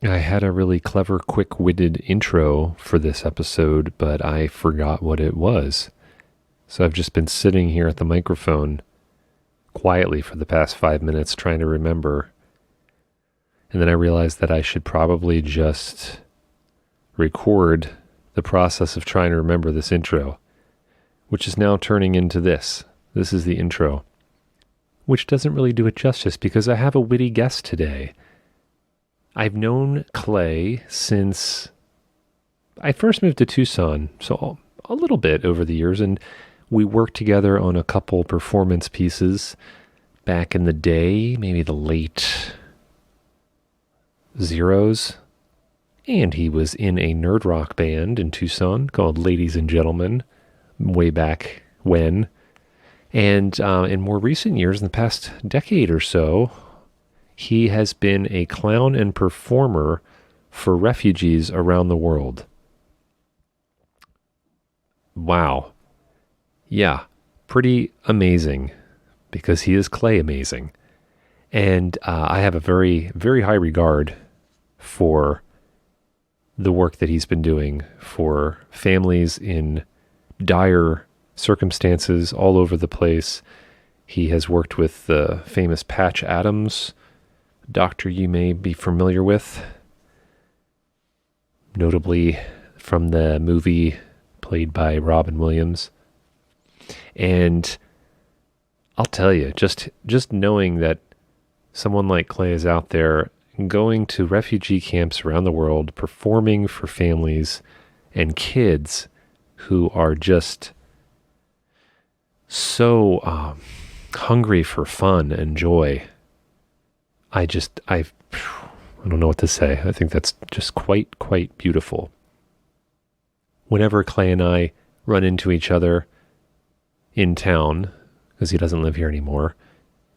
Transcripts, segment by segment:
I had a really clever, quick-witted intro for this episode, but I forgot what it was. So I've just been sitting here at the microphone quietly for the past 5 minutes trying to remember. And then I realized that I should probably just record the process of trying to remember this intro, which is now turning into this. This is the intro, which doesn't really do it justice because I have a witty guest today. I've known Clay since I first moved to Tucson, so a little bit over the years, and we worked together on a couple performance pieces back in the day, maybe the late zeros. And he was in a nerd rock band in Tucson called Ladies and Gentlemen way back when. And in more recent years, in the past decade or so, he has been a clown and performer for refugees around the world. Wow. Yeah, pretty amazing because he is Clay amazing. And I have a very, very high regard for the work that he's been doing for families in dire circumstances all over the place. He has worked with the famous Patch Adams, doctor you may be familiar with, notably from the movie played by Robin Williams. And I'll tell you, just knowing that someone like Clay is out there going to refugee camps around the world, performing for families and kids who are just so hungry for fun and joy. I don't know what to say. I think that's just quite beautiful. Whenever Clay and I run into each other in town, because he doesn't live here anymore,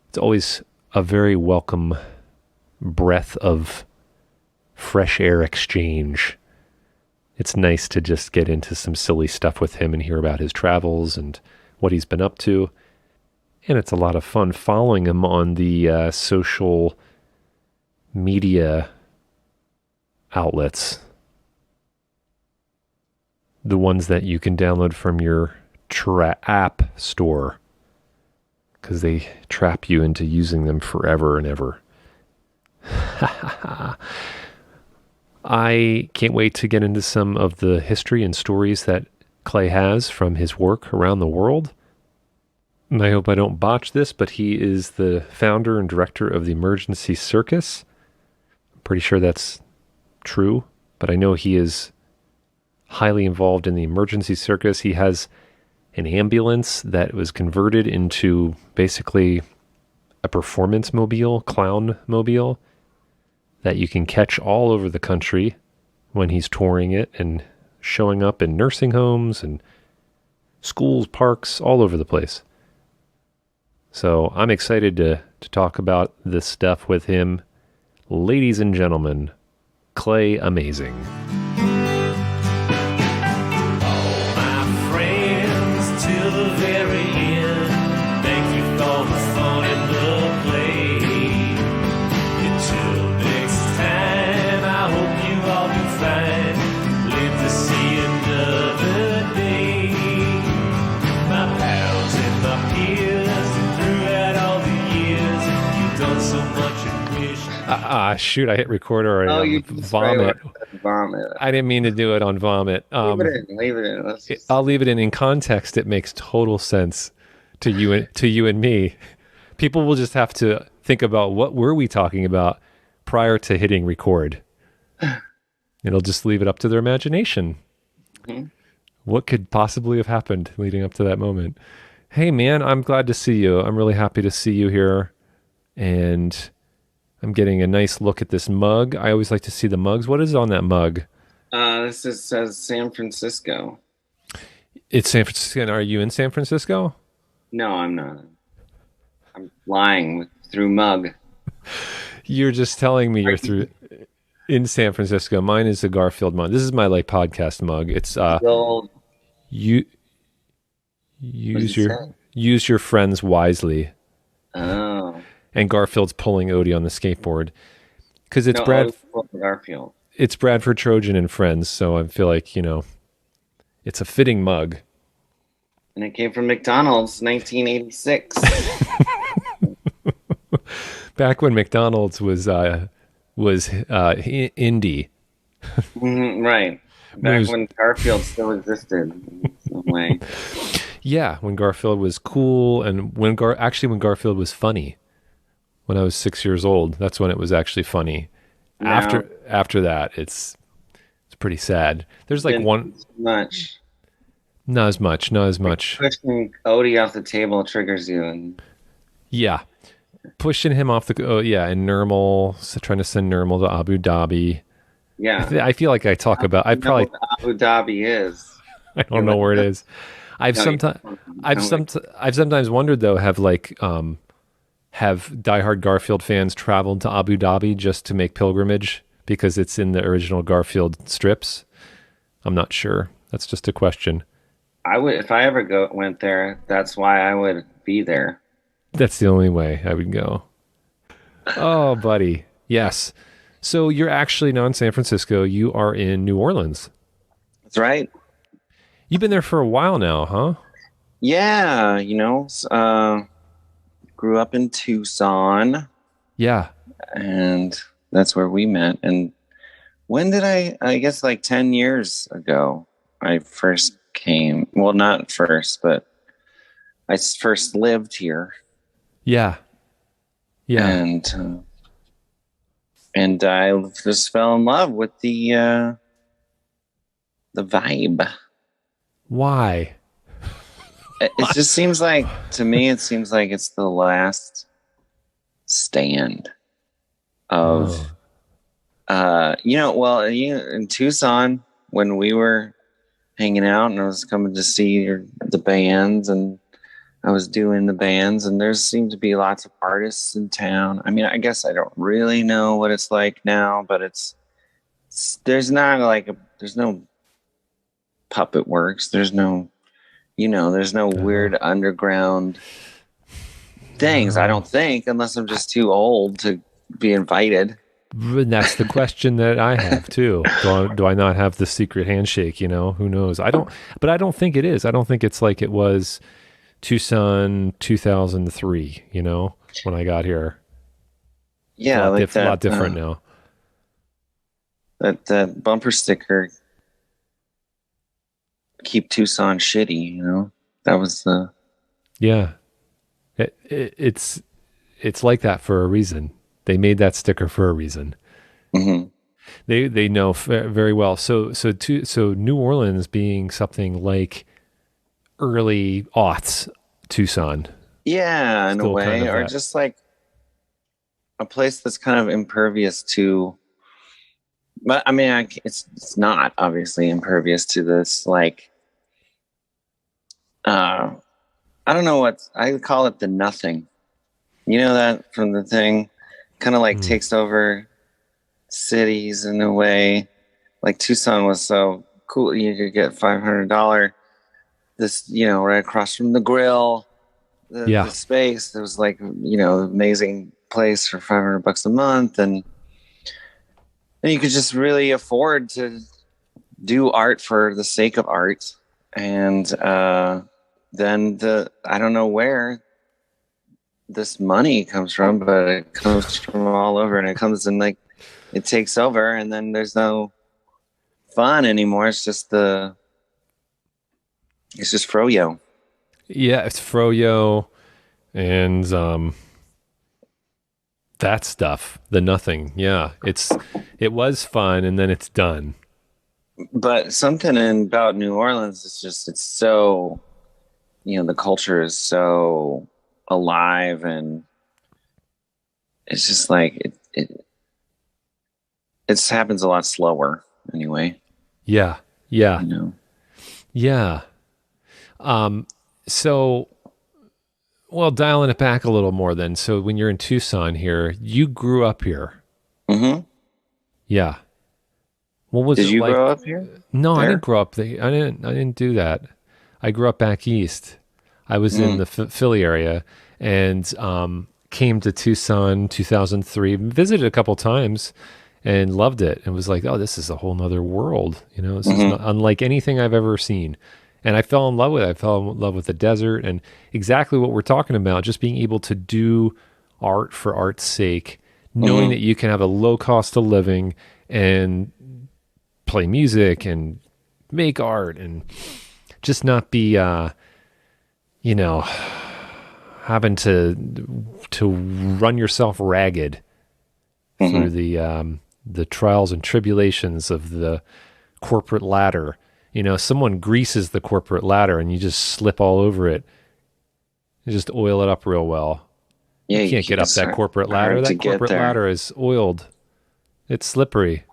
it's always a very welcome breath of fresh air exchange. It's nice to just get into some silly stuff with him and hear about his travels and what he's been up to. And it's a lot of fun following him on the social media outlets. The ones that you can download from your app store, because they trap you into using them forever and ever. I can't wait to get into some of the history and stories that Clay has from his work around the world. And I hope I don't botch this, but he is the founder and director of the Emergency Circus. I'm pretty sure that's true, but I know he is highly involved in the Emergency Circus. He has an ambulance that was converted into basically a performance mobile, clown mobile, that you can catch all over the country when he's touring it and showing up in nursing homes and schools, parks, all over the place. So I'm excited to talk about this stuff with him. Ladies and gentlemen, Clay Amazing. Shoot, I hit record already. Oh, you Vomit. vomit. I didn't mean to do it on vomit. Leave it in. I'll leave it in. In context, it makes total sense to you and me. People will just have to think about what were we talking about prior to hitting record. It'll just leave it up to their imagination. Mm-hmm. What could possibly have happened leading up to that moment? Hey, man, I'm glad to see you. I'm really happy to see you here. And I'm getting a nice look at this mug. I always like to see the mugs. What is on that mug? This says San Francisco. It's San Francisco. And are you in San Francisco? No, I'm not. I'm flying through mug. You're just telling me you're in San Francisco. Mine is the Garfield mug. This is my podcast mug. It's you use your friends wisely. Oh. And Garfield's pulling Odie on the skateboard. because No, Garfield. it's Bradford Trojan and Friends, so I feel like, it's a fitting mug. And it came from McDonald's, 1986. Back when McDonald's was indie. Right. Back was- when Garfield still existed in some way. Yeah, when Garfield was cool, and when Garfield was funny. When I was 6 years old, that's when it was actually funny. Now, After that, it's pretty sad. There's like didn't one, too much. not as much. Pushing Odie off the table triggers you. And Yeah, pushing him off the. Oh yeah, and Nirmal, trying to send Nirmal to Abu Dhabi. yeah. I feel like I talk about. I You know probably. what Abu Dhabi is. I don't know where it is. I've No, sometimes. you- I've sometimes wondered though. Have diehard Garfield fans traveled to Abu Dhabi just to make pilgrimage because it's in the original Garfield strips? I'm not sure. That's just a question. I would, if I ever went there, that's why I would be there. That's the only way I would go. Oh, buddy. Yes. So you're actually not in San Francisco. You are in New Orleans. That's right. You've been there for a while now, huh? Yeah, grew up in Tucson, Yeah. and that's where we met. And when did I guess like 10 years ago, I first came. Well, not first, but I first lived here. Yeah. Yeah. And I just fell in love with the vibe. Why? It just seems like, to me, it seems like it's the last stand of, in Tucson, when we were hanging out and I was coming to see the bands, and I was doing the bands, and there seemed to be lots of artists in town. I mean, I guess I don't really know what it's like now, but there's no puppet works. There's no weird underground things, I don't think, unless I'm just too old to be invited. And that's the question that I have too. Do I not have the secret handshake? Who knows? I don't think it is. I don't think it's like it was Tucson 2003, when I got here. Yeah, a lot different now. That bumper sticker, keep Tucson shitty, that was the. Yeah. It's like that for a reason. They made that sticker for a reason. Mm-hmm. They know very well. So New Orleans being something like early aughts Tucson. Yeah, in a way, kind of or that. just like a place that's kind of impervious to. But I mean, it's not obviously impervious to this. Like, I don't know what I call it, the nothing. You know that from the thing, kind of like takes over cities in a way. Like Tucson was so cool, you could get $500. This, right across from the grill, the space. There was like, amazing place for $500 a month, and you could just really afford to do art for the sake of art. And then I don't know where this money comes from, but it comes from all over, and it comes and like it takes over, and then there's no fun anymore. It's just froyo. Yeah, it's froyo and that stuff, the nothing. Yeah, it was fun, and then it's done. But something about New Orleans is just, it's so, the culture is so alive, and it's just like it happens a lot slower anyway. Yeah. Yeah. So, well, dialing it back a little more then. So when you're in Tucson here, you grew up here. Mm-hmm. Yeah. What was Did it you like? grow up here? No, There? I didn't grow up there. I didn't do that. I grew up back east. I was in the Philly area, and came to Tucson 2003, visited a couple times and loved it. And was like, oh, this is a whole nother world. You know, this is not unlike anything I've ever seen. And I fell in love with it. I fell in love with the desert and exactly what we're talking about, just being able to do art for art's sake, knowing that you can have a low cost of living and play music and make art and just not be, you know, having to run yourself ragged through the trials and tribulations of the corporate ladder. You know, someone greases the corporate ladder and you just slip all over it. You just oil it up real well. Yeah, you can't get up that corporate ladder. That corporate ladder is oiled. It's slippery.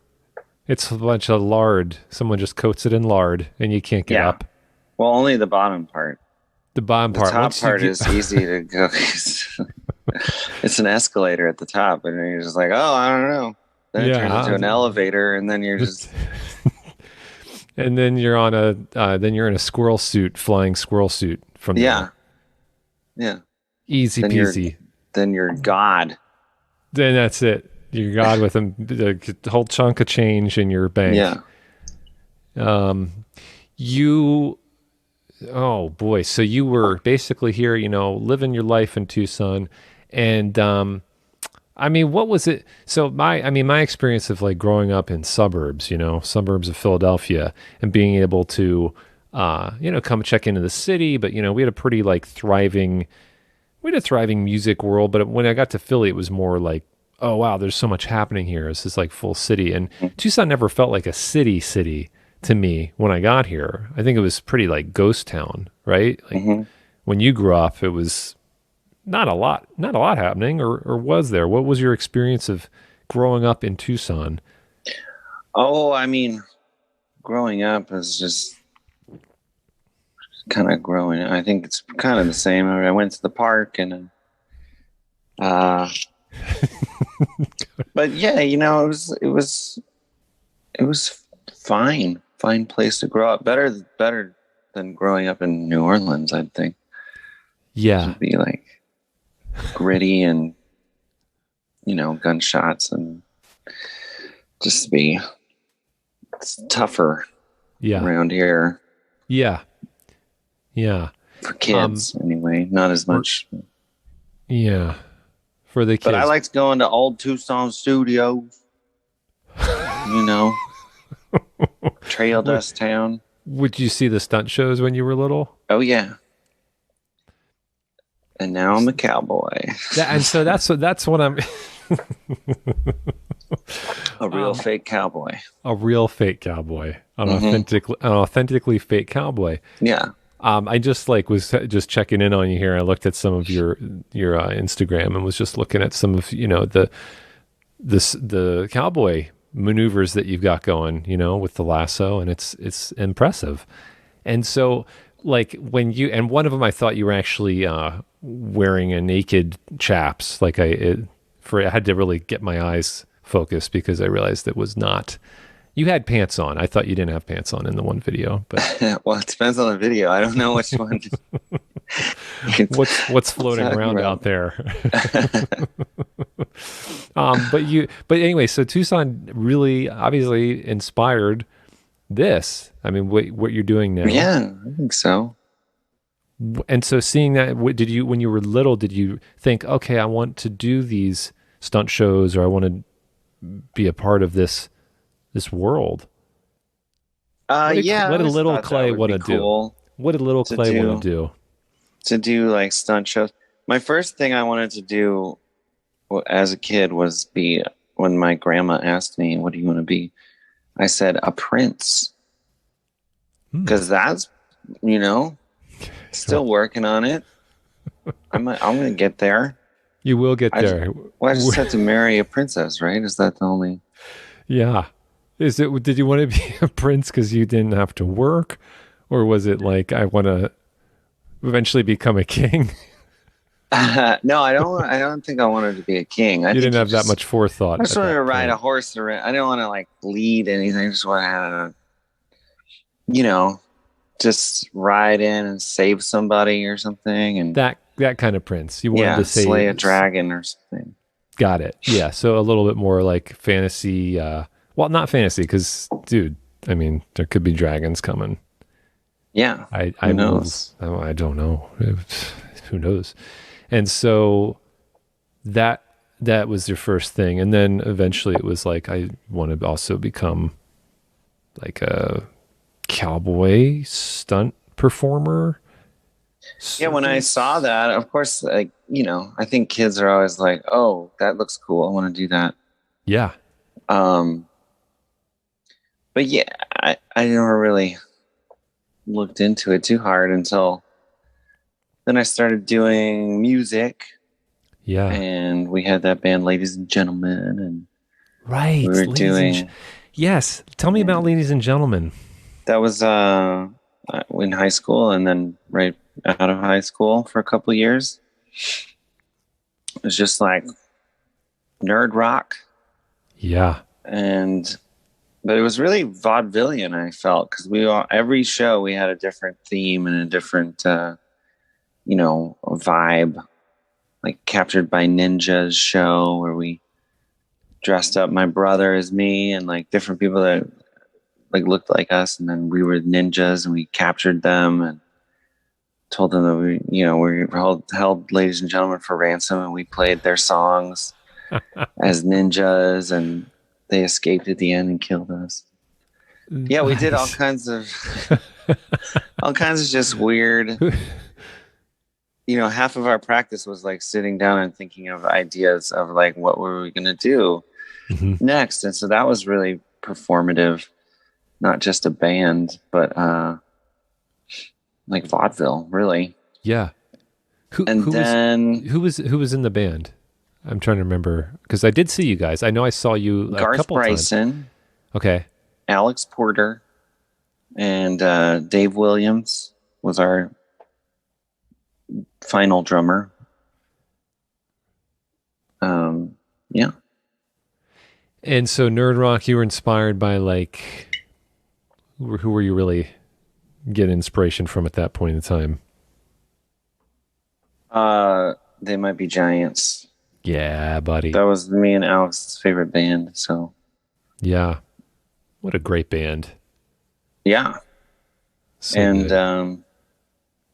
It's a bunch of lard. Someone just coats it in lard and you can't get up. Well, only the bottom part. The bottom part. The top part is easy to go. It's an escalator at the top, and you're just like, oh, I don't know. Then it turns into an elevator, and then you're just. And then you're on then you're in a squirrel suit, flying squirrel suit from there. Yeah. Easy peasy. Then you're God. Then that's it. You're God with a whole chunk of change in your bank. Yeah. Oh boy. So you were basically here, you know, living your life in Tucson. And, I mean, what was it? So my experience of like growing up in suburbs, you know, suburbs of Philadelphia and being able to, you know, come check into the city, but you know, we had a pretty like thriving music world. But when I got to Philly, it was more like, oh wow, there's so much happening here. It's just like full city. And Tucson never felt like a city to me when I got here. I think it was pretty like ghost town, right? Like when you grew up, it was not a lot happening, or was there? What was your experience of growing up in Tucson? Oh, I mean, growing up is just kind of growing. I think it's kind of the same. I went to the park and, but yeah, you know, it was fine place to grow up. Better than growing up in New Orleans, I'd think. Yeah. It'd be like gritty and, you know, gunshots and just be tougher around here. Yeah. For kids, anyway, not as much. Yeah. For the kids. But I liked going to old Tucson studios. You know, Trail Dust Town. Would you see the stunt shows when you were little? Oh, yeah. And now I'm a cowboy. And so that's what I'm. A real fake cowboy. A real fake cowboy. An authentically fake cowboy. Yeah. I just was just checking in on you here. I looked at some of your Instagram and was just looking at some of, you know, the cowboy maneuvers that you've got going, you know, with the lasso, and it's impressive. And so like and one of them, I thought you were actually wearing a naked chaps. Like I had to really get my eyes focused because I realized it was not. You had pants on. I thought you didn't have pants on in the one video, but well, it depends on the video. I don't know which one. what's floating around out there. But anyway, so Tucson really obviously inspired this. I mean, what you're doing now. Yeah, I think so. And so seeing that, when you were little, did you think, okay, I want to do these stunt shows, or I want to be a part of this world? What did little Clay want to do? What did little Clay want to do? To do like stunt shows. My first thing I wanted to do as a kid was be, when my grandma asked me, what do you want to be? I said a prince. Because that's, you know, still working on it. I'm going to get there. You will get there. I just had to marry a princess, right? Is that the only... Yeah. Did you want to be a prince because you didn't have to work? Or was it like, I want to eventually become a king? No, I don't think I wanted to be a king. You didn't have that much forethought. I just wanted to ride a horse around. I didn't want to like lead anything. I just wanted to, you know, just ride in and save somebody or something. And that kind of Prince. You wanted Yeah, to say slay a dragon or something. Got it. Yeah, so a little bit more like fantasy. Well, not fantasy, because, dude, I mean, there could be dragons coming. Yeah, I who will. knows? I don't know. Who knows? And so that was your first thing, and then eventually it was like I want to also become like a cowboy stunt performer. Yeah, when I saw that, of course, like, I think kids are always like, "Oh, that looks cool. I want to do that." Yeah. Um, but yeah, I never really looked into it too hard until then I started doing music, Yeah. and we had that band, Ladies and Gentlemen, and Right. we were doing. Yes. Tell me about Ladies and Gentlemen. That was in high school, and then right out of high school for a couple of years. It was just like nerd rock, Yeah. but it was really vaudevillian. I felt because every show we had a different theme and a different vibe, like Captured by Ninjas show where we dressed up my brother as me and like different people that like looked like us, and then we were ninjas and we captured them and told them that we held ladies and gentlemen for ransom, and we played their songs as ninjas, and they escaped at the end and killed us. Yeah, we did all kinds of just weird. Half of our practice was like sitting down and thinking of ideas of like what were we going to do next, and so that was really performative, not just a band, but like vaudeville, really. Yeah. Who was in the band? I'm trying to remember because I did see you guys. I know I saw you a Garth couple Bryson, times. Okay. Alex Porter, and Dave Williams was our final drummer. Yeah. And so nerd rock, you were inspired by like who were you really getting inspiration from at that point in time? They Might Be Giants. Yeah, buddy. That was me and Alex's favorite band. So yeah, what a great band. Yeah. So and good.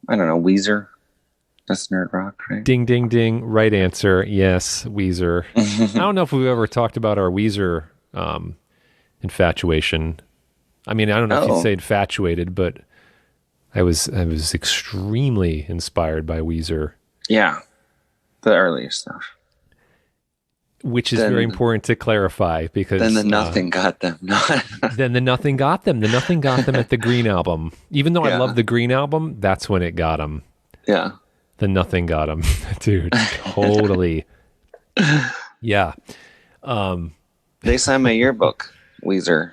I don't know, Weezer. That's nerd rock, right? Ding, ding, ding. Right answer. Yes, Weezer. I don't know if we've ever talked about our Weezer infatuation. I mean, I don't know if you'd say infatuated, but I was extremely inspired by Weezer. Yeah, the earlier stuff. Which is very important to clarify because... Then the Nothing got them. Then the Nothing got them. The Nothing got them at the Green album. Even though I love the Green album, that's when it got them. Yeah. The Nothing got them. Dude, totally. Yeah. They signed my yearbook, Weezer.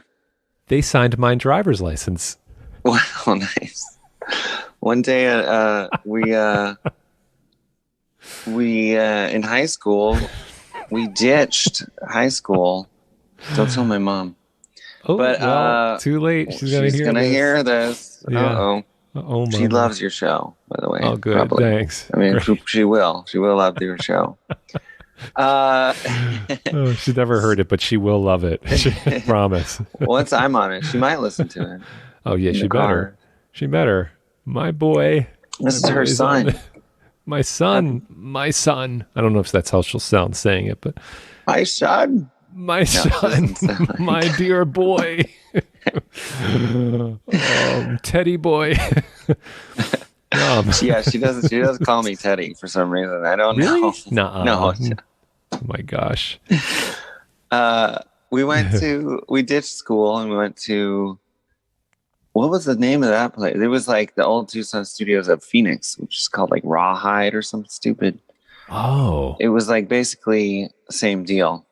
They signed my driver's license. Wow, nice. One day we in high school, we ditched high school. Don't tell my mom. Oh, but well, too late. She's gonna hear this. Yeah. Oh, she loves your show, by the way. Oh, good. Probably. Thanks. I mean, she will. She will love your show. She's never heard it, but she will love it. I promise. Once I'm on it, she might listen to it. Oh yeah, she better. She better. My boy. This is her son. My son. My son. I don't know if that's how she'll sound saying it, but my son. My son. Like... my dear boy. Teddy boy. Yeah, she does call me Teddy for some reason. I don't know. Nuh-uh. No. Oh my gosh. We ditched school and we went to, what was the name of that place? It was like the old Tucson studios of Phoenix, which is called like Rawhide or something stupid. Oh. It was like basically the same deal.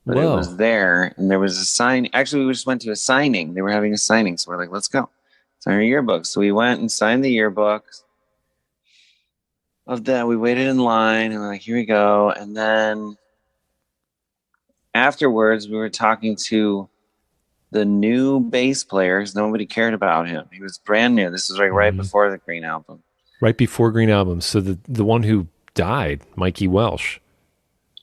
But It was there, and there was a sign. Actually, we just went to a signing. They were having a signing, so we're like, let's go. Sign our yearbooks. So we went and signed the yearbooks. Of that, we waited in line, and we're like, here we go. And then afterwards, we were talking to the new bass player, because nobody cared about him. He was brand new. This was like right before the Green album. Right before Green Album. So the one who died, Mikey Welsh.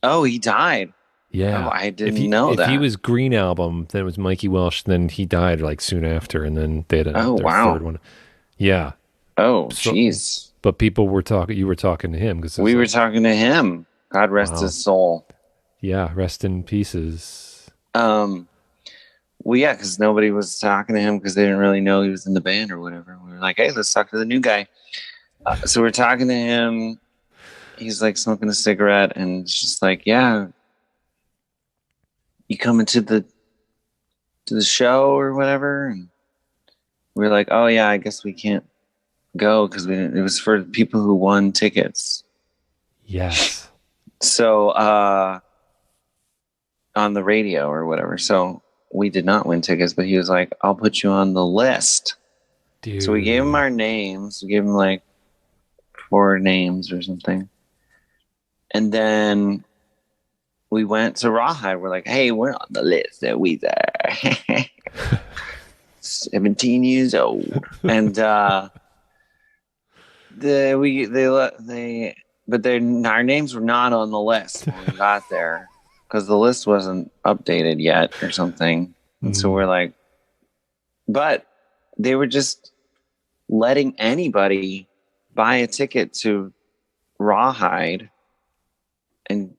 Oh, he died. Yeah. Oh, I didn't know if he that. was Green Album, then it was Mikey Welsh, then he died like soon after, and then they had Oh, their wow. third one. Yeah. Oh, So, jeez. but people were talking, you were talking to him because We were talking to him. God rest his soul. Yeah, rest in pieces. Well, yeah, because nobody was talking to him because they didn't really know he was in the band or whatever. We were like, hey, let's talk to the new guy. So we're talking to him. He's like smoking a cigarette and it's just like, yeah, you coming to the show or whatever? And we're like, oh yeah, I guess we can't go because it was for people who won tickets. Yes. So on the radio or whatever. So we did not win tickets, but he was like, I'll put you on the list. Dude. So we gave him our names. We gave him like 4 names or something. And then we went to Rawhide. We're like, hey, we're on the list that we are. 17 years old. And our names were not on the list when we got there because the list wasn't updated yet or something. And so we're like, but they were just letting anybody buy a ticket to Rawhide. And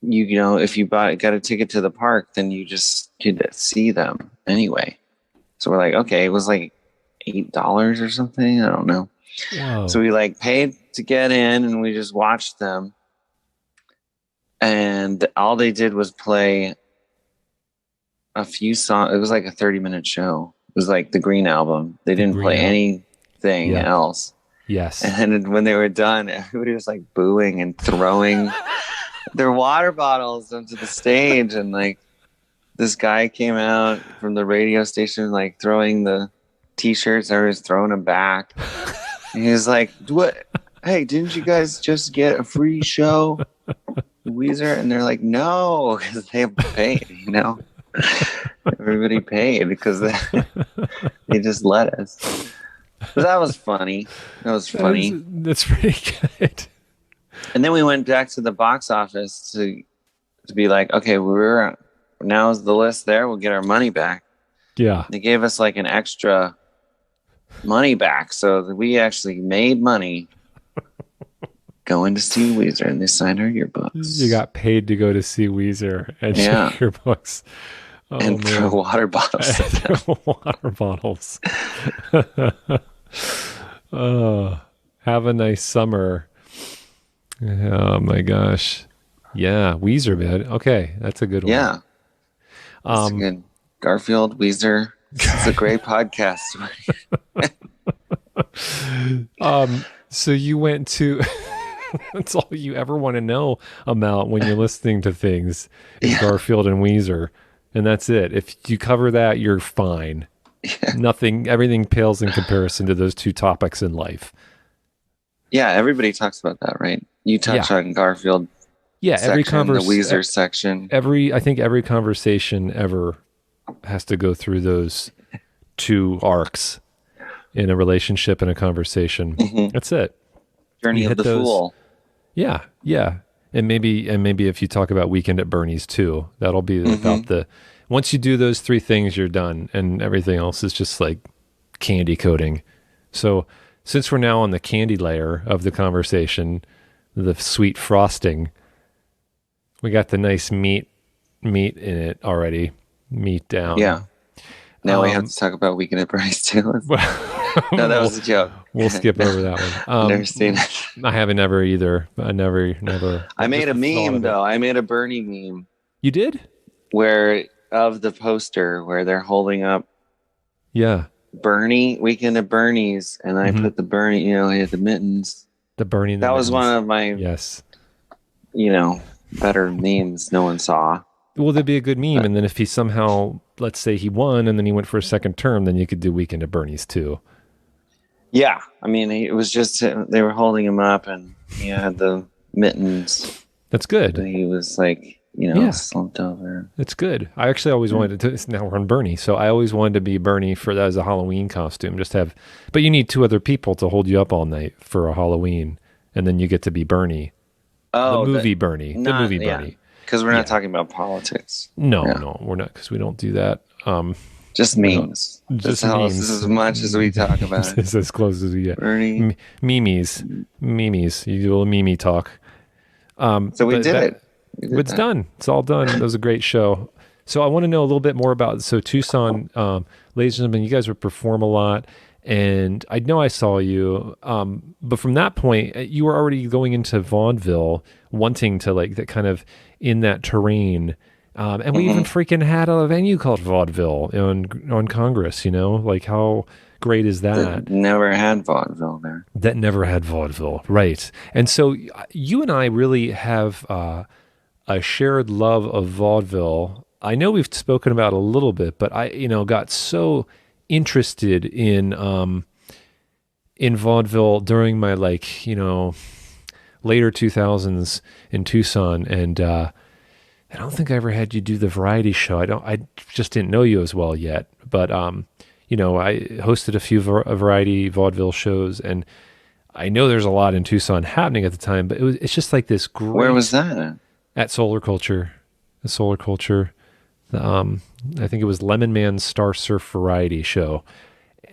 you know, if you got a ticket to the park, then you just could see them anyway. So we're like, okay, it was like $8 or something. I don't know. Wow. So we like paid to get in and we just watched them. And all they did was play a few songs. It was like a 30-minute show. It was like the Green Album. They didn't play anything else. Yes. And then when they were done, everybody was like booing and throwing their water bottles onto the stage. And like this guy came out from the radio station, like throwing the t-shirts. I was throwing them back. And he was like, what? Hey, didn't you guys just get a free show? Weezer? And they're like, no, because they have paid, you know? Everybody paid because they just let us. But that was funny. That's pretty good. And then we went back to the box office to be like, okay, now's the list there. We'll get our money back. Yeah. They gave us like an extra money back, so that we actually made money going to see Weezer, and they signed our yearbooks. You got paid to go to see Weezer and check your books. Oh, and throw water bottles. Water bottles. Have a nice summer. Oh my gosh. Yeah, Weezer, man. Okay, that's a good one. Yeah. That's good. Garfield, Weezer. It's a great podcast. So you went to that's all you ever want to know about when you're listening to things is Garfield and Weezer. And that's it. If you cover that, you're fine. Yeah. Everything pales in comparison to those two topics in life. Yeah, everybody talks about that, right? You touch on Garfield. Yeah, every the Weezer section. I think every conversation ever has to go through those two arcs in a relationship and a conversation. Mm-hmm. That's it. Journey of the Fool. Yeah, yeah. And maybe if you talk about Weekend at Bernie's too, that'll be about once you do those 3 things, you're done, and everything else is just like candy coating. So since we're now on the candy layer of the conversation, the sweet frosting, we got the nice meat in it already. Meat down. Yeah. Now we have to talk about Weekend at Bernie's too. No, that was a joke. We'll skip over that one. Never seen it. I haven't never either. I never. I made a meme though. I made a Bernie meme. You did? Where of the poster where they're holding up. Yeah. Bernie, Weekend at Bernie's, and I put the Bernie. You know, he had the mittens. The Bernie. That was one of my. Yes. You know, better memes no one saw. Well, that'd be a good meme, and then if he somehow, let's say he won, and then he went for a second term, then you could do Weekend at Bernie's too. Yeah, I mean, it was just they were holding him up, and he had the mittens. That's good. And he was like Yeah, slumped over. it's good. I actually always wanted to. Now we're on Bernie, so I always wanted to be Bernie for that as a Halloween costume. Just have, but you need two other people to hold you up all night for a Halloween, and then you get to be Bernie, the Oh, movie Bernie, the movie yeah, Bernie. because we're not Yeah, talking about politics. no, Yeah, no, we're not because we don't do that. just We don't. memes. That's Just all. This is memes. as much as we talk Memes about it. is as close as we get. Bernie. Memes, memes. You do a meme talk. So we But did that it. We did it's that. done. It's all done. That was a great show. So I want to know a little bit more about Tucson, ladies and gentlemen. You guys would perform a lot, and I know I saw you. But from that point, you were already going into vaudeville, wanting to like that kind of in that terrain. And we even Hmm. freaking had a venue called Vaudeville on Congress. Like how great is that? That never had vaudeville there. That never had vaudeville, right? And so you and I really have a shared love of vaudeville. I know we've spoken about it a little bit, but I, got so interested in vaudeville during my later 2000s in Tucson, and I don't think I ever had you do the variety show. I just didn't know you as well yet, but I hosted a few variety vaudeville shows, and I know there's a lot in Tucson happening at the time, but it's just like this Where was great that at? at Solar Culture, the Solar Culture. I think it was Lemon Man's Star Surf Variety show,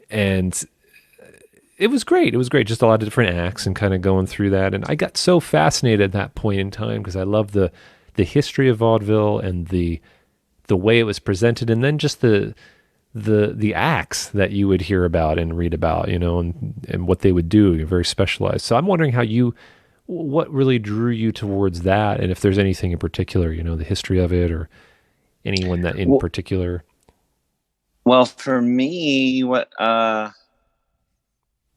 and it was great. It was great. Just a lot of different acts and kind of going through that. And I got so fascinated at that point in time because I love the history of vaudeville and the way it was presented, and then just the acts that you would hear about and read about, and what they would do. You're very specialized. So I'm wondering what really drew you towards that, and if there's anything in particular, the history of it, or anyone that in Well, particular. well, for me, what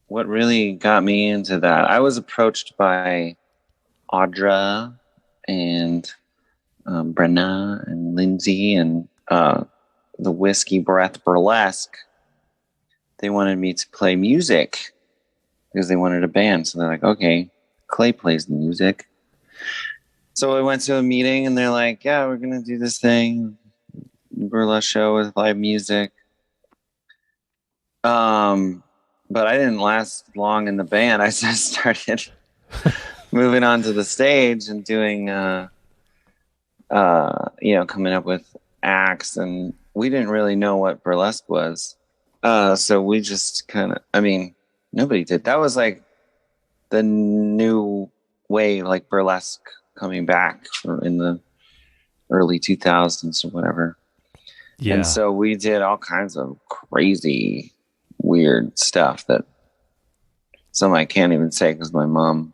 really got me into that, I was approached by Audra and Brenna and Lindsay and the Whiskey Breath Burlesque. They wanted me to play music because they wanted a band. So they're like, okay, Clay plays the music. So I went to a meeting and they're like, yeah, we're going to do this thing, burlesque show with live music. But I didn't last long in the band. I just started moving on to the stage and doing, coming up with acts, and we didn't really know what burlesque was. So we just nobody did. That was like the new way, like burlesque coming back in the early 2000s or whatever. Yeah. And so we did all kinds of crazy, weird stuff that some I can't even say because my mom.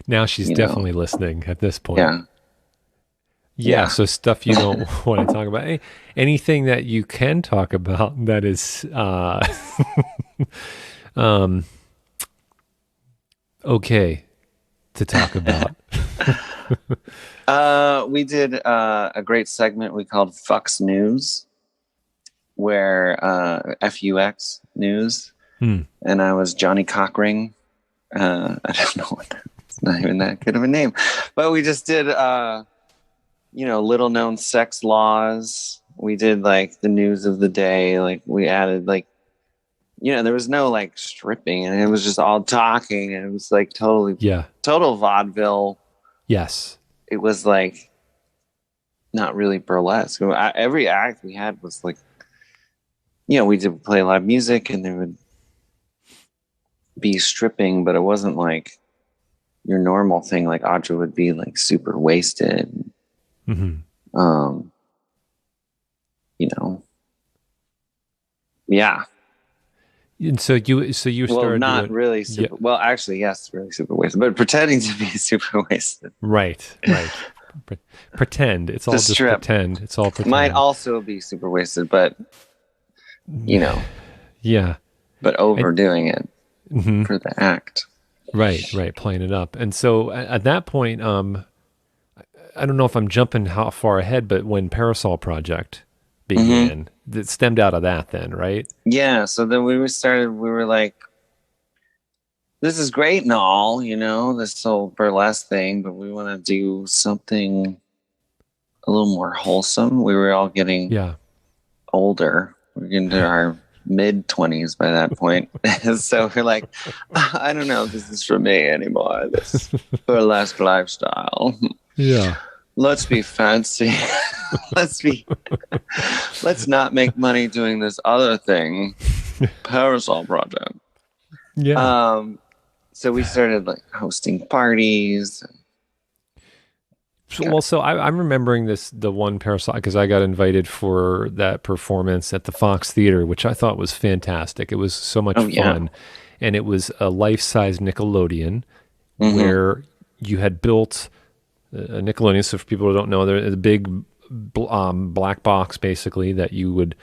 Now she's definitely listening at this point. Yeah. Yeah. So stuff you don't want to talk about. Anything that you can talk about that is okay to talk about. We did a great segment we called Fux News, where FUX News, and I was Johnny Cockring. I don't know what it's not even that good of a name, but we just did little known sex laws. We did like the news of the day. Like we added there was no like stripping, and it was just all talking, and it was like total vaudeville. Yes. It was like not really burlesque. Every act we had was like, we did play live music and there would be stripping, but it wasn't like your normal thing. Like Audra would be like super wasted. Mm-hmm. Yeah. And so you started not doing, really super. Yeah. Well, actually, yes, really super wasted, but pretending to be super wasted. Right. Pretend. It's all just pretend. It's all pretend. Might also be super wasted, but yeah. But overdoing it for the act. Right. Playing it up. And so at that point, I don't know if I'm jumping how far ahead, but when Parasol Project began, that stemmed out of that then, right? Yeah. So then we were like, this is great and all, this whole burlesque thing, but we want to do something a little more wholesome. We were all getting Yeah. older. We're getting to our mid-20s by that point. So we're like, I don't know if this is for me anymore. This burlesque lifestyle. Yeah. Let's be fancy. let's be let's not make money doing this other thing. Parasol Project. Yeah. So we started like hosting parties. So I'm remembering the one Parasol, because I got invited for that performance at the Fox Theater, which I thought was fantastic. It was so much fun. And it was a life-size Nickelodeon where you had built a Nickelodeon. So for people who don't know, there's a big black box basically that you would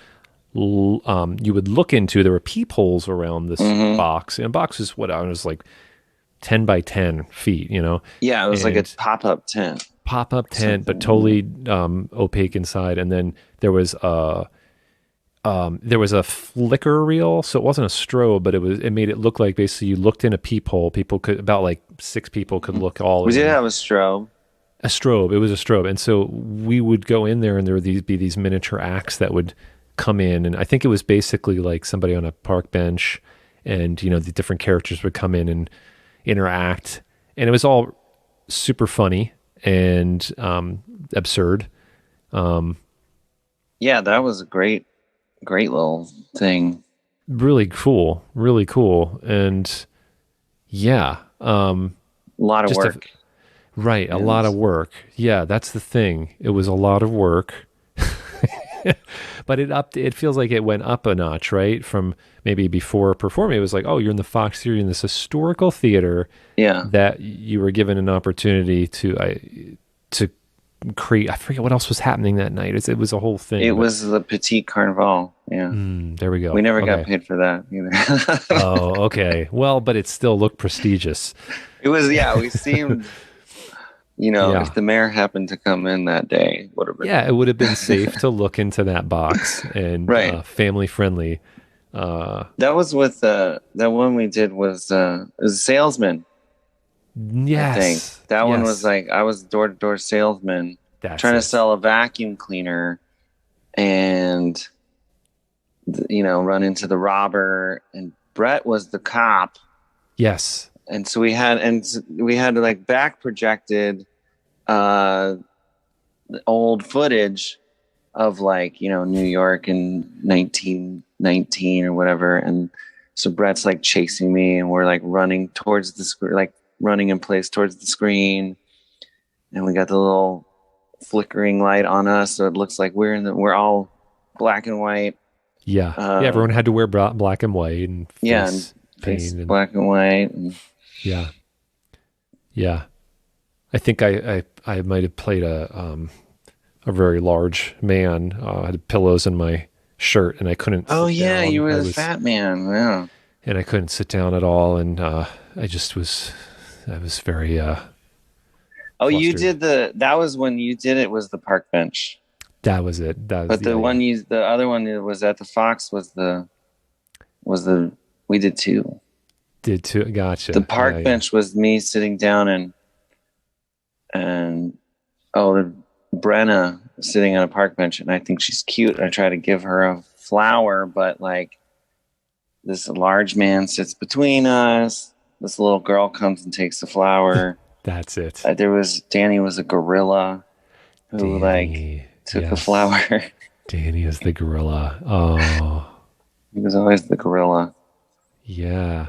look into. There were peepholes around this box, and a box is what I was like 10 by 10 feet, you know? Yeah, it was like a pop-up tent. Pop-up tent, but totally opaque inside. And then there was a flicker reel, so it wasn't a strobe, but it made it look like basically you looked in a peephole. People could, about like 6 people could look all. We did have a strobe. A strobe. It was a strobe, and so we would go in there, and there would be these miniature acts that would come in, and I think it was basically like somebody on a park bench, and you know the different characters would come in and interact, and it was all super funny and absurd. Yeah, that was a great little thing. Really cool, and yeah, a lot of work. Right, a lot of work. Yeah, that's the thing. It was a lot of work. But it feels like it went up a notch, right? From maybe before performing, it was like, oh, you're in the Fox Theater, in this historical theater. Yeah. That you were given an opportunity to create. I forget what else was happening that night. It was a whole thing. It was the Petit Carnival. Yeah. There we go. We never got paid for that either. Oh, okay. Well, but it still looked prestigious. It was, we seemed... if the mayor happened to come in that day, would have been. Yeah, it would have been safe to look into that box and family friendly. That was with that one we did was a salesman. Yes, I think that one was like I was door-to-door salesman trying to sell a vacuum cleaner, and run into the robber, and Brett was the cop. Yes. And so we had like back projected old footage of like, New York in 1919 or whatever. And so Brett's like chasing me, and we're like running towards the screen, like running in place towards the screen. And we got the little flickering light on us. So it looks like we're all black and white. Yeah. Everyone had to wear black and white and face black and white. And, yeah. I think I might have played a very large man. I had pillows in my shirt, and I couldn't. Oh yeah, you were the fat man. Yeah. And I couldn't sit down at all, and I was very. Oh, flustered. You did that was when you did it. Was the park bench? That was it. That was but the other one that was at the Fox was the we did two. Gotcha. The park bench was me sitting down and Brenna sitting on a park bench, and I think she's cute. I try to give her a flower, but like this large man sits between us. This little girl comes and takes the flower. That's it. Danny was a gorilla who took the flower. Danny is the gorilla. Oh, he was always the gorilla. Yeah.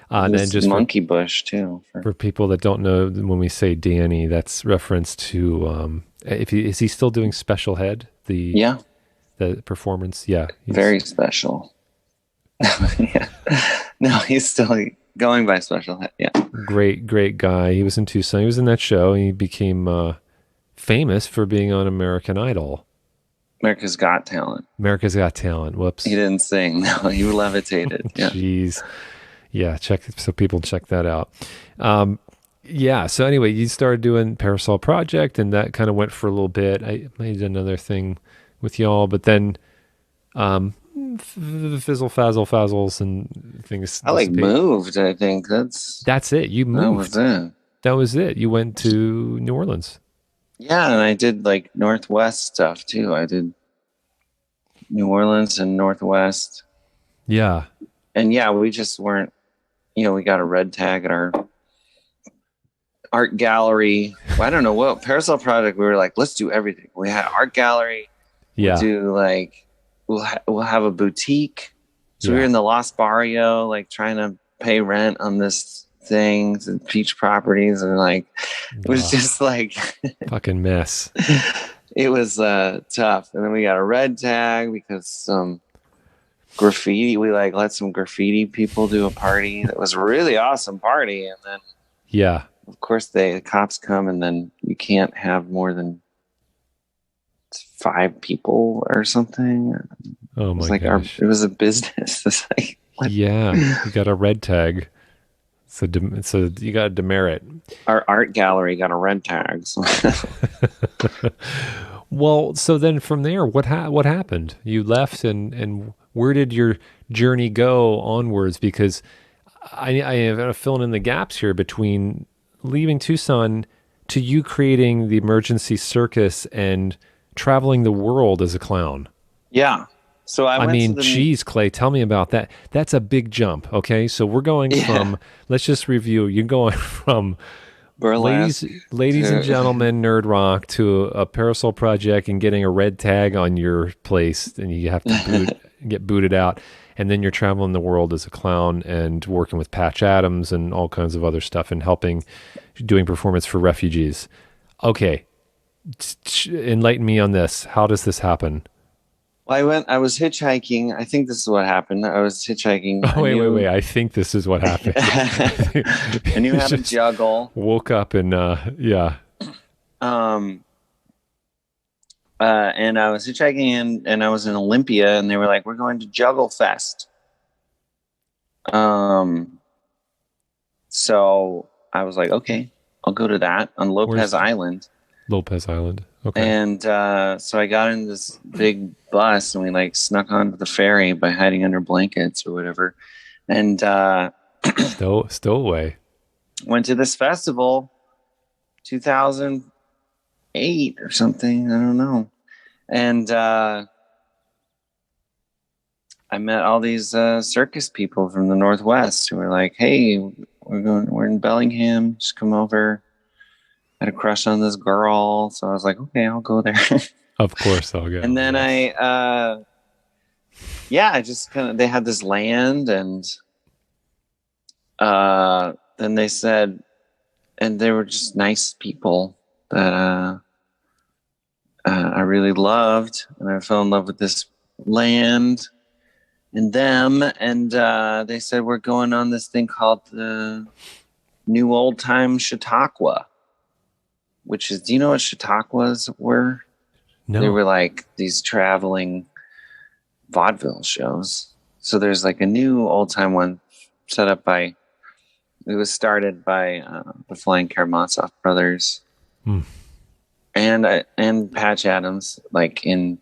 And then just monkey bush too. For people that don't know, when we say Danny, that's reference to is he still doing Special Head? The performance? Yeah. Very special. No, he's still going by Special Head. Yeah. Great guy. He was in Tucson. He was in that show. He became famous for being on American Idol. America's Got Talent. Whoops. He didn't sing. No, he levitated. Yeah. Jeez. Yeah, so people check that out. So anyway, you started doing Parasol Project, and that kind of went for a little bit. I made another thing with y'all, but then fizzles and things. I moved, I think. That's it. You moved. That was it. You went to New Orleans. Yeah, and I did like Northwest stuff too. I did New Orleans and Northwest. Yeah. And yeah, we just weren't, we got a red tag at our art gallery. Well, I don't know what Parasol Project. We were like, let's do everything. We had art gallery. We'll Yeah. do like we'll have a boutique. So we were Yeah. in the Lost Barrio, like trying to pay rent on this thing, the Peach Properties, and like it was Ugh, just like fucking mess. it was tough. And then we got a red tag because some graffiti. We like let some graffiti people do a party. That was a really awesome party, and then Yeah. of course the cops come, and then you can't have more than 5 people or something. Oh It was my like gosh. it was a business. It's like what? Yeah. You got a red tag. So you got a demerit. Our art gallery got a red tag. So Well, so then from there, what happened? You left, and where did your journey go onwards? Because I have filling in the gaps here between leaving Tucson to you creating the Emergency Circus and traveling the world as a clown. yeah. So I I went to mean, the geez, Clay, tell me about that. That's a big jump. Okay, so we're going yeah from, let's just review. You're going from ladies, burlesque ladies and to gentlemen, nerd rock to a Parasol Project and getting a red tag on your place, and you have to get booted out, and then you're traveling the world as a clown and working with Patch Adams and all kinds of other stuff and helping, doing performance for refugees. Okay, enlighten me on this. How does this happen? well, I was hitchhiking. I think this is what happened. I was hitchhiking. Oh, wait. I think this is what happened. I knew You how to just juggle. woke up and, yeah. Um, and I was hitchhiking and I was in Olympia, and they were like, "We're going to Juggle Fest." Um, so I was like, "Okay, I'll go to that on Lopez Where's Island." Lopez Island? Okay. And so I got in this big bus, and we like snuck onto the ferry by hiding under blankets or whatever, and Stowaway. went to this festival, 2008 or something. I don't know. And I met all these circus people from the Northwest who were like, "Hey, we're in Bellingham. Just come over." I had a crush on this girl, so I was like, "Okay, I'll go there." Of course I'll go. And then Yes. I just kind of, they had this land, and then they said, and they were just nice people that I really loved, and I fell in love with this land and them, and they said, we're going on this thing called the New Old Time Chautauqua, which is, do you know what Chautauquas were? They No. were like these traveling vaudeville shows. So there's like a new old time one set up by, it was started by the Flying Karamazov brothers Hmm. and Patch Adams, like in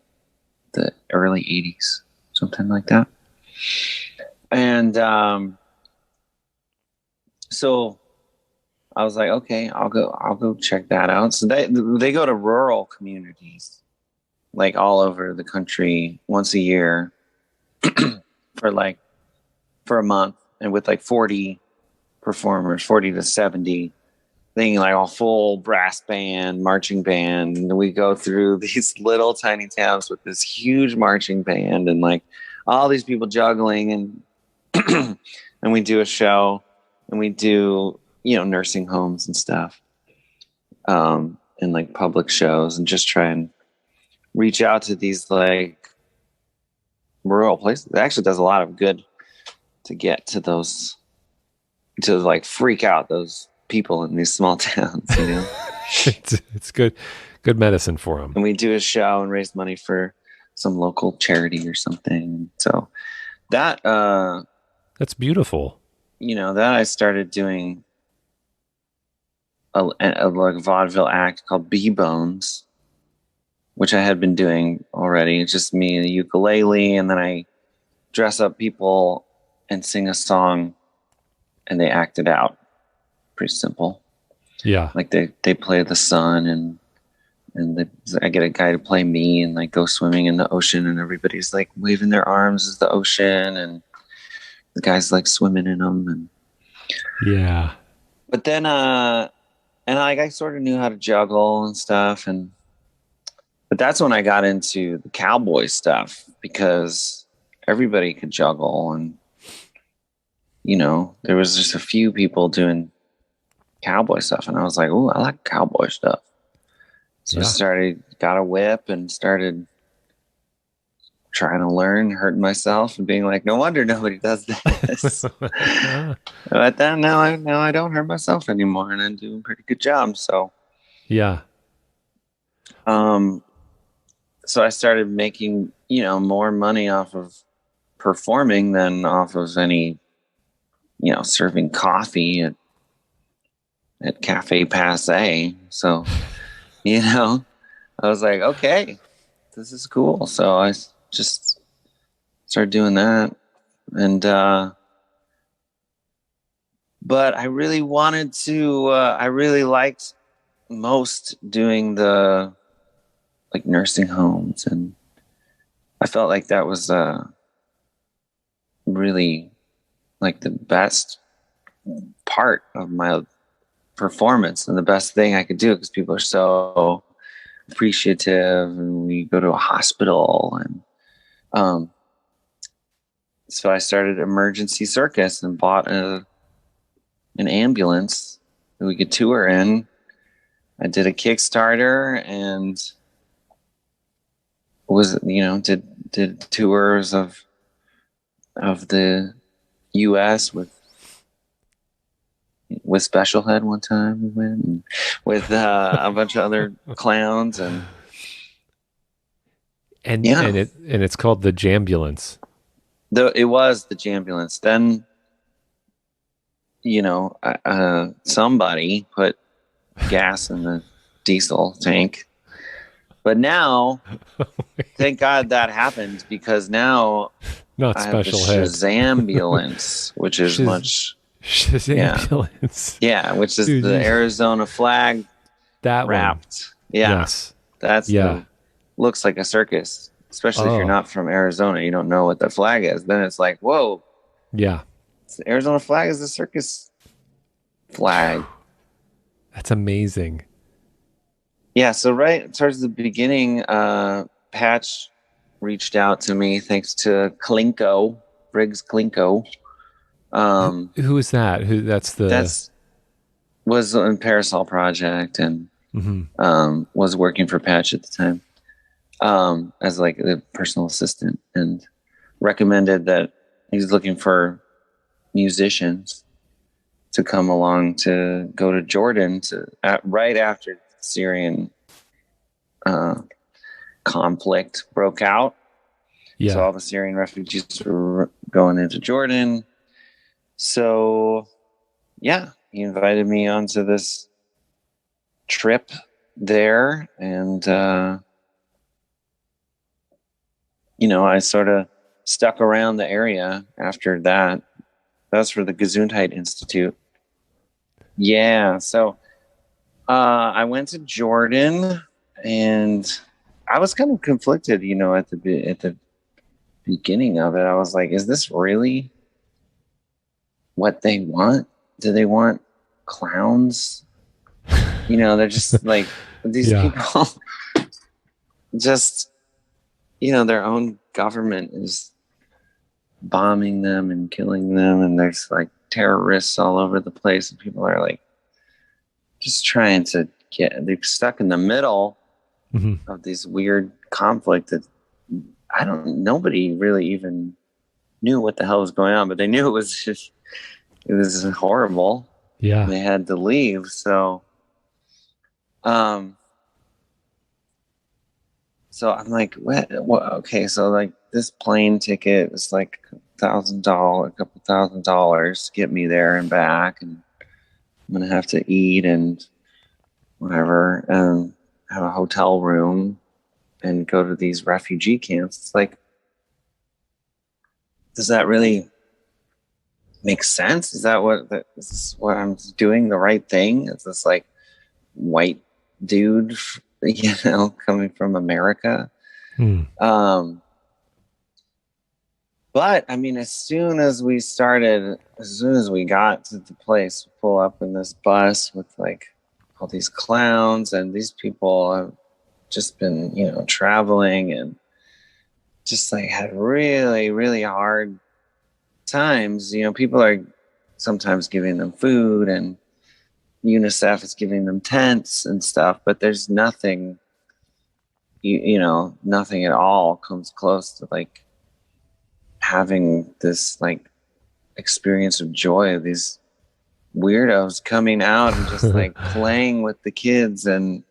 the early 80s, something like that. And so I was like, okay, I'll go check that out. So they go to rural communities like all over the country once a year for a month, and with like 40 performers, 40 to 70, thing, like a full brass band, marching band. And we go through these little tiny towns with this huge marching band and like all these people juggling, and and we do a show, and we do, nursing homes and stuff, and like public shows, and just try and reach out to these like rural places. It actually does a lot of good to get to those, to like freak out those people in these small towns. It's good medicine for them. And we do a show and raise money for some local charity or something. So that That's beautiful. that I started doing a like vaudeville act called B Bones, which I had been doing already. It's just me and a ukulele, and then I dress up people and sing a song, and they act it out. Pretty simple. Yeah. Like they play the sun, and and I get a guy to play me and like go swimming in the ocean, and everybody's like waving their arms as the ocean, and the guy's like swimming in them. And Yeah. but then and like I sort of knew how to juggle and stuff, and but that's when I got into the cowboy stuff, because everybody could juggle, and there was just a few people doing cowboy stuff, and I was like, oh, I like cowboy stuff. So I got a whip and started trying to learn, hurting myself and being like, no wonder nobody does this. But then now I don't hurt myself anymore, and I'm doing a pretty good job. So yeah. So I started making, more money off of performing than off of any, serving coffee at Cafe Passe. So, I was like, okay, this is cool. So I just started doing that. And, but I really wanted to, I really liked most doing the like nursing homes, and I felt like that was really like the best part of my performance and the best thing I could do, because people are so appreciative, and we go to a hospital, and so I started Emergency Circus and bought an ambulance that we could tour in. I did a Kickstarter and did tours of the US with Special Head one time. We went, and with a bunch of other clowns, and it's called the Jambulance. It was the Jambulance. Then somebody put gas in the diesel tank. But now, thank God that happened, because now not I Special have the Head. Shazambulance, which is Shazambulance. Yeah, which is the Arizona flag that wrapped. One. Yeah, yes, that's looks like a circus. Especially if you're not from Arizona, you don't know what the flag is. Then it's like, whoa, yeah, the Arizona flag is the circus flag. That's amazing. Yeah, so right towards the beginning, Patch reached out to me thanks to Briggs Klinko. Who is that? Was in Parasol Project, and was working for Patch at the time, as like the personal assistant, and recommended that he's looking for musicians to come along to go to Jordan right after Syrian conflict broke out. Yeah. So all the Syrian refugees were going into Jordan. So yeah, he invited me onto this trip there, and I sort of stuck around the area after that. That was for the Gesundheit Institute. Yeah, so I went to Jordan, and I was kind of conflicted, at the beginning of it. I was like, is this really what they want? Do they want clowns? They're just like these people just, their own government is bombing them and killing them, and there's like terrorists all over the place, and people are like just trying to they're stuck in the middle of this weird conflict that nobody really even knew what the hell was going on, but they knew it was horrible. Yeah. And they had to leave. So, so I'm like, what? Okay. So like this plane ticket was like $1,000, a couple $1,000 to get me there and back. And I'm going to have to eat and whatever, and have a hotel room and go to these refugee camps. It's like, does that really make sense? Is this what I'm doing the right thing? Is this like white dude coming from America. Hmm. But I mean, as soon as we got to the place, we pull up in this bus with like all these clowns, and these people have just been, traveling and just like had really, really hard times. People are sometimes giving them food, and UNICEF is giving them tents and stuff, but there's nothing, nothing at all comes close to like having this like experience of joy of these weirdos coming out and just like playing with the kids and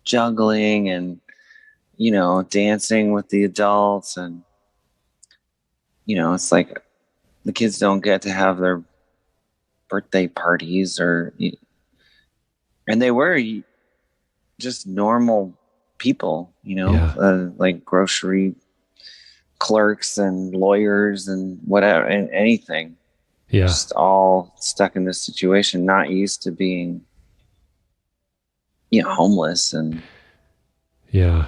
juggling and dancing with the adults. And it's like the kids don't get to have their birthday parties and they were just normal people, like grocery clerks and lawyers and whatever, and anything. Yeah. Just all stuck in this situation, not used to being, homeless. And yeah.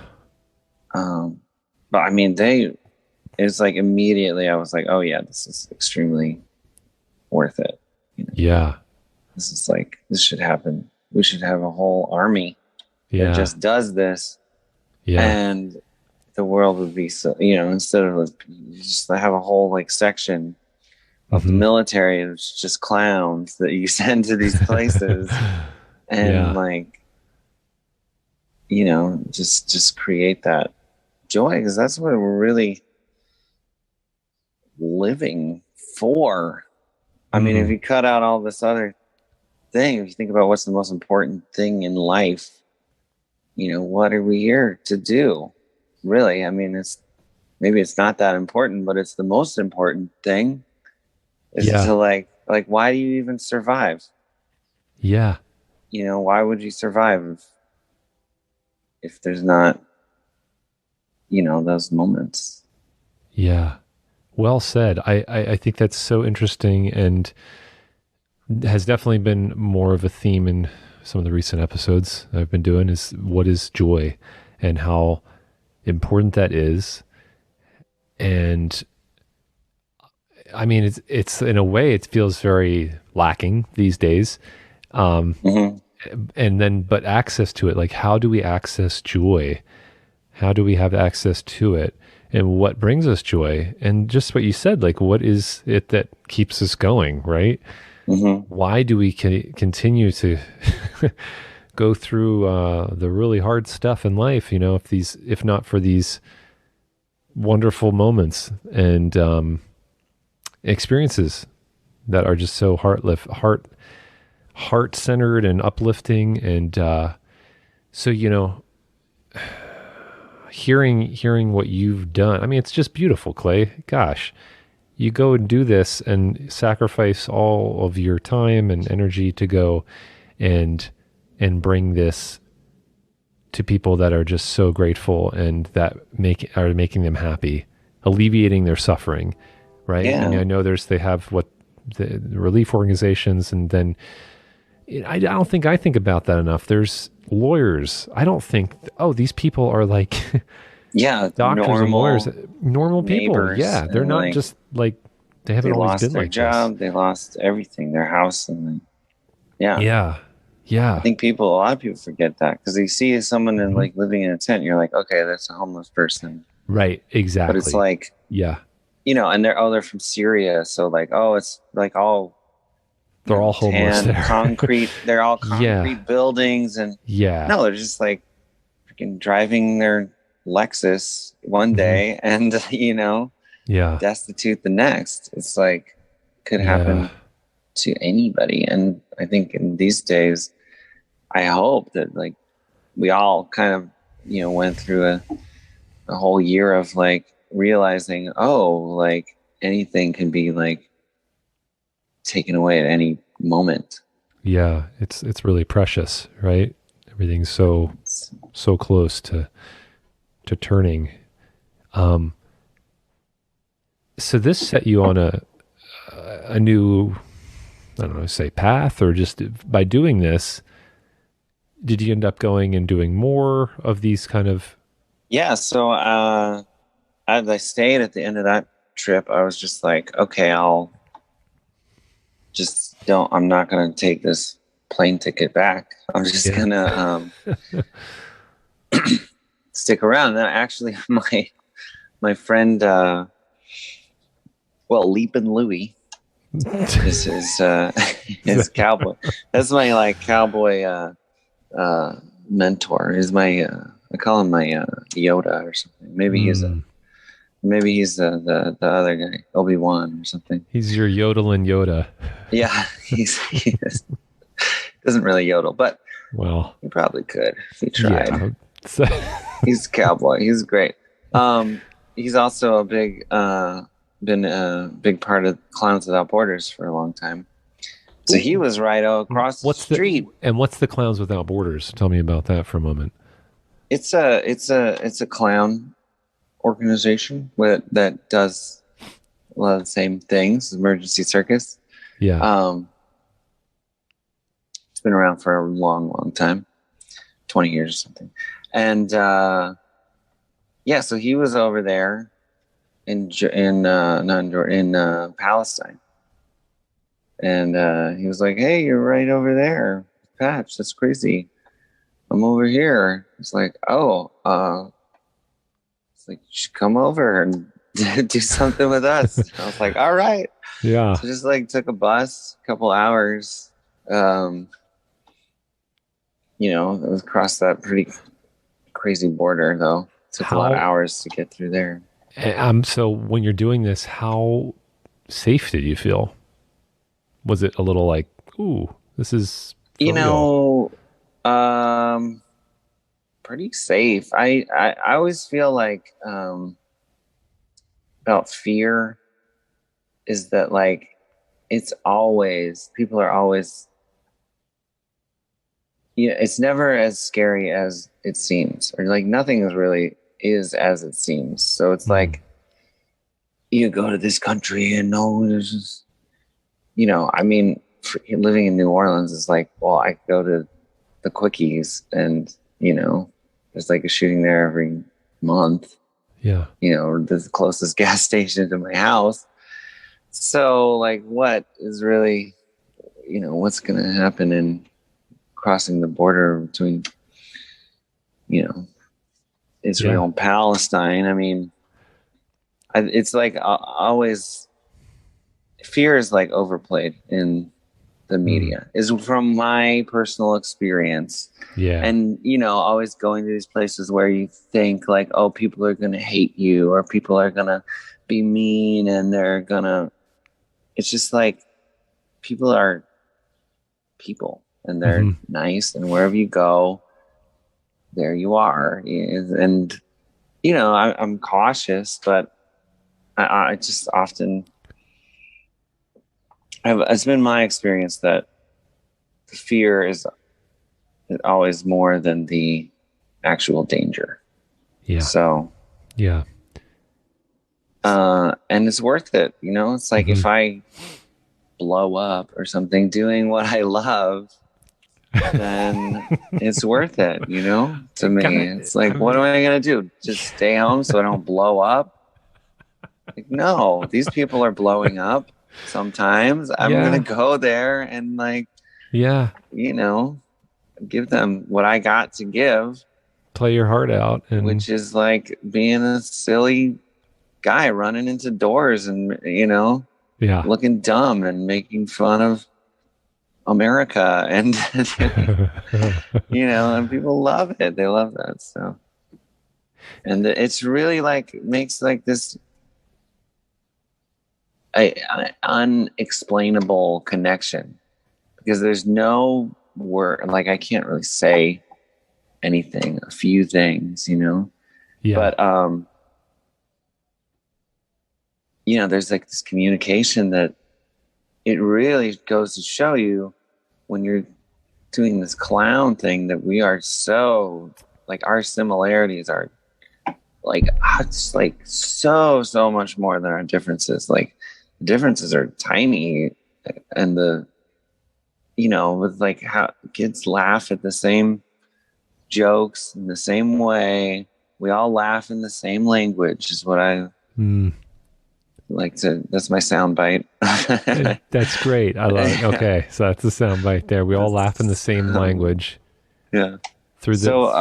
But I mean, it's like immediately I was like, oh yeah, this is extremely worth it. Yeah. This should happen. We should have a whole army that just does this. Yeah. And the world would be so, instead of just have a whole like section of the military, it's just clowns that you send to these places and just create that joy, because that's what we're really living for. I mean, if you cut out all this other thing, if you think about what's the most important thing in life, what are we here to do? Really? I mean, maybe it's not that important, but it's the most important thing is to like, why do you even survive? Yeah. Why would you survive if there's not, those moments? Yeah. Well said. I think that's so interesting and has definitely been more of a theme in some of the recent episodes I've been doing, is what is joy and how important that is. And I mean, it's in a way, it feels very lacking these days. And then, but access to it, like how do we access joy? How do we have access to it? And what brings us joy? And just what you said, like, what is it that keeps us going, right? Why do we continue to go through the really hard stuff in life? If not for these wonderful moments and experiences that are just so heart-centered and uplifting. And so hearing what you've done, I mean, it's just beautiful, Clay. Gosh, you go and do this and sacrifice all of your time and energy to go and bring this to people that are just so grateful and that are making them happy, alleviating their suffering, right? Yeah. I mean, I know they have the relief organizations, and then I don't think I think about that enough. There's lawyers. I don't think, these people are like doctors and lawyers, normal people. Yeah, they're not just like, they haven't always been like this. They lost their job, they lost everything, their house, and yeah. I think a lot of people forget that, because they see someone in like living in a tent, you're like, okay, that's a homeless person, right? Exactly. But it's like, and they're from Syria, so like, it's like all they're all homeless there. Concrete. They're all concrete buildings, and no, they're just like freaking driving their Lexus one day, and destitute the next. It's like could happen to anybody. And I think in these days, I hope that like we all kind of went through a whole year of like realizing, like anything can be like taken away at any moment. Yeah, it's really precious, right? Everything's so close to turning. So this set you on a new, I don't know, say path, or just by doing this, did you end up going and doing more of these kind of? Yeah. So as I stayed at the end of that trip, I was just like, okay, I'm not going to take this plane ticket back. I'm just Yeah. going to stick around. And actually, my friend, Leapin' Louie, this is his cowboy. That's my like cowboy mentor. He's my I call him my Yoda or something. Maybe he's the other guy, Obi-Wan or something. He's your yodeling Yoda. Yeah, he doesn't really yodel, but Well, he probably could if he tried. yeah. So, He's a cowboy. He's great. He's also been a big part of Clowns Without Borders for a long time. So he was right across the street. And what's the Clowns Without Borders? Tell me about that for a moment. It's a clown organization that does a lot of the same things. Emergency Circus. Yeah. It's been around for a long, long time, 20 years or something. And so he was over there in Palestine, and he was like, "Hey, you're right over there, Patch. That's crazy. I'm over here." It's like, "Oh, it's like you should come over and do something with us." I was like, "All right." Yeah. So just like took a bus, a couple hours. It was across that pretty crazy border, though. Took a lot of hours to get through there. So when you're doing this, how safe did you feel? Was it a little like, ooh, this is real? Pretty safe. I always feel like about fear is that like people are always it's never as scary as it seems, or like nothing is as it seems. So it's like you go to this country and there's just living in New Orleans is like, well, I go to the Quickies and there's like a shooting there every month. Yeah. The closest gas station to my house. So like what is really what's gonna happen in crossing the border between Israel and Palestine? I mean, it's like always fear is like overplayed in the media, is from my personal experience. Yeah. And always going to these places where you think like, oh, people are gonna hate you, or people are gonna be mean, and it's just like people are people, and they're nice, and wherever you go, there you are. And I'm cautious, but I just often it's been my experience that the fear is always more than the actual danger. Yeah. So yeah. And it's worth it. It's like if I blow up or something doing what I love, then it's worth it, to me. It's like, what am I going to do? Just stay home so I don't blow up? Like, no, these people are blowing up sometimes. I'm going to go there and like, give them what I got to give. Play your heart out. Which is like being a silly guy running into doors and, looking dumb and making fun of America, and and people love it. They love that. So, and it's really like makes like this unexplainable connection, because there's no word, like I can't really say anything, a few things, but there's like this communication that it really goes to show you when you're doing this clown thing that we are so like our similarities are like it's like so much more than our differences. Like the differences are tiny, and with like how kids laugh at the same jokes in the same way. We all laugh in the same language is what I like to, that's my sound bite. That's great. I love it. Okay, so that's the sound bite there. We all laugh in the same language. Yeah. Through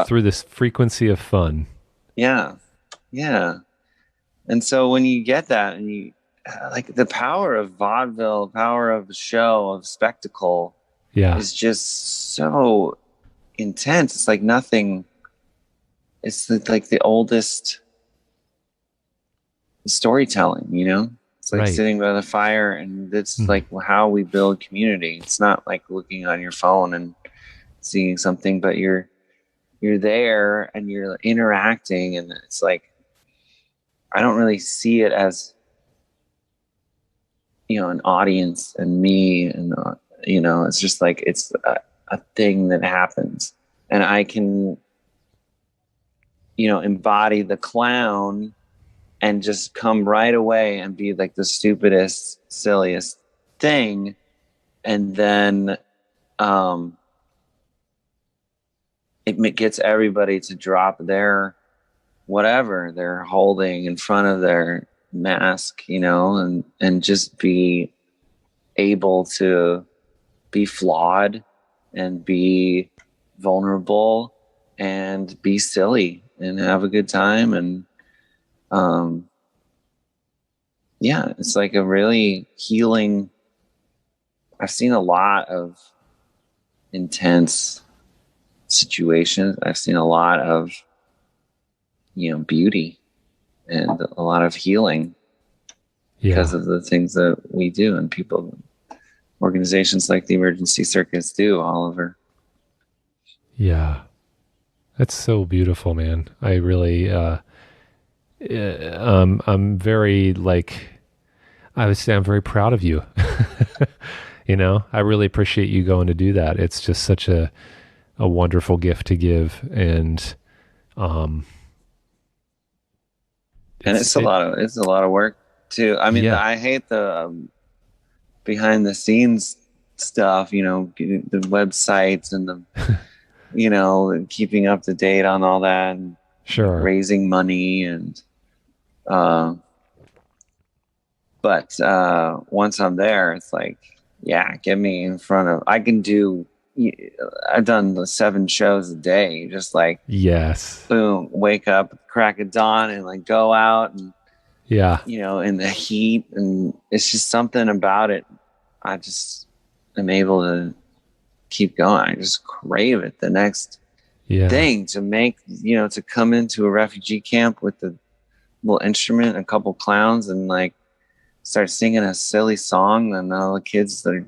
through this frequency of fun. Yeah. Yeah. And so when you get that, and you like the power of vaudeville, power of show, of spectacle, is just so intense. It's like nothing. It's like the oldest storytelling, you know? It's like sitting by the fire, and it's like how we build community. It's not like looking on your phone and seeing something, but you're there and you're interacting, and it's like, I don't really see it as, you know, an audience and me, and you know, it's just like it's a thing that happens, and I can, you know, embody the clown and just come right away and be like the stupidest, silliest thing, and then it gets everybody to drop their whatever they're holding in front of their mask, you know, and just be able to be flawed and be vulnerable and be silly and have a good time. And yeah, it's like a really healing. I've seen a lot of intense situations. I've seen a lot of, you know, beauty and a lot of healing because of the things that we do, and people, organizations like the Emergency Circus do, Oliver. Yeah. That's so beautiful, man. I really, I'm very like, I would say I'm very proud of you. You know, I really appreciate you going to do that. It's just such a wonderful gift to give. And it's a lot of work too. I mean, I hate the behind the scenes stuff, you know, the websites and the, you know, keeping up to date on all that, and raising money, and but once I'm there, it's like, yeah, get me in front of, I've done the 7 shows a day, just like, boom, wake up, crack of dawn, and like go out, and you know, in the heat, and it's just something about it. I just am able to keep going. I just crave it. The next thing to make, you know, to come into a refugee camp with the little instrument, a couple clowns, and like start singing a silly song, and all the kids that are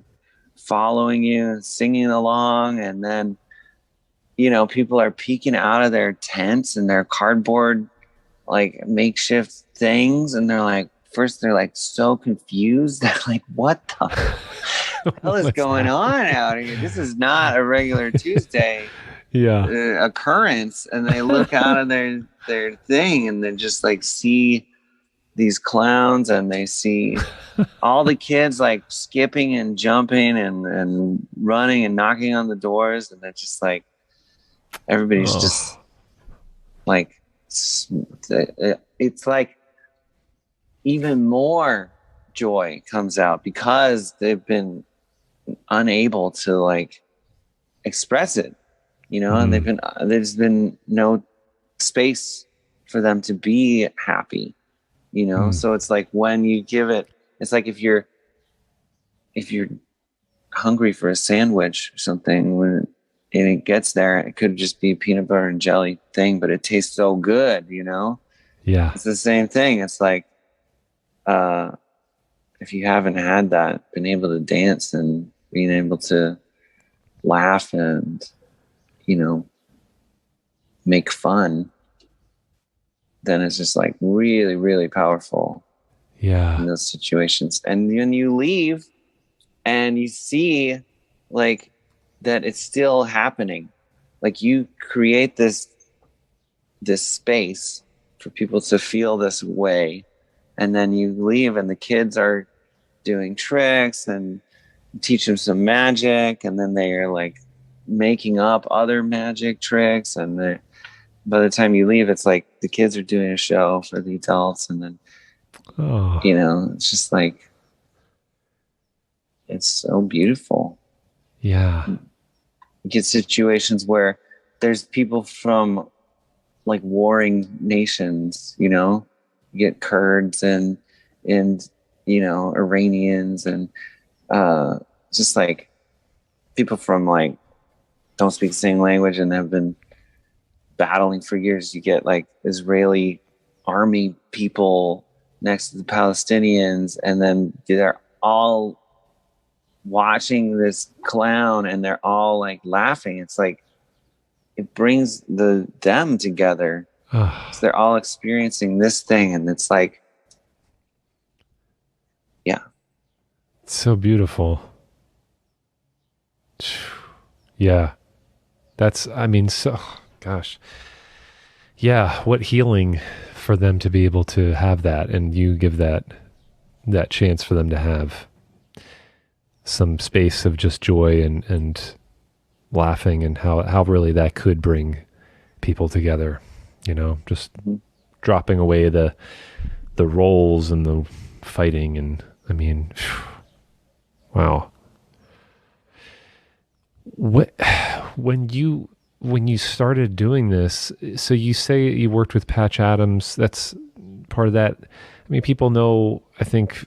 following you and singing along, and then, you know, people are peeking out of their tents and their cardboard like makeshift things, and they're like, first they're like so confused. They're like, what the hell is going on out here? This is not a regular Tuesday occurrence. And they look out of their thing, and they just like see these clowns, and they see all the kids like skipping and jumping and running and knocking on the doors, and they're just like, everybody's just like, it's like even more joy comes out because they've been unable to like express it, you know, and there's been no space for them to be happy, you know. So it's like when you give it, it's like if you're hungry for a sandwich or something, when and it gets there, it could just be a peanut butter and jelly thing, but it tastes so good, you know. It's the same thing. It's like if you haven't had that, been able to dance and being able to laugh and, you know, make fun, then it's just like really, really powerful in those situations. And then you leave and you see like that it's still happening. Like you create this space for people to feel this way, and then you leave and the kids are doing tricks and teach them some magic, and then they are like making up other magic tricks, and by the time you leave, it's like the kids are doing a show for the adults, and then Oh, it's just like it's so beautiful. yeah. You get situations where there's people from like warring nations, you get Kurds and Iranians and just like people from like don't speak the same language and have been battling for years. You get like Israeli army people next to the Palestinians, and then they're all watching this clown and they're all like laughing. It's like it brings them together. Oh, So they're all experiencing this thing, and it's like, yeah. it's so beautiful. Yeah. Gosh. Yeah, what healing for them to be able to have that, and you give that chance for them to have some space of just joy and laughing, and how really that could bring people together, just dropping away the roles and the fighting, and I mean, wow. When you started doing this, so you say you worked with Patch Adams, that's part of that. I mean, people know, I think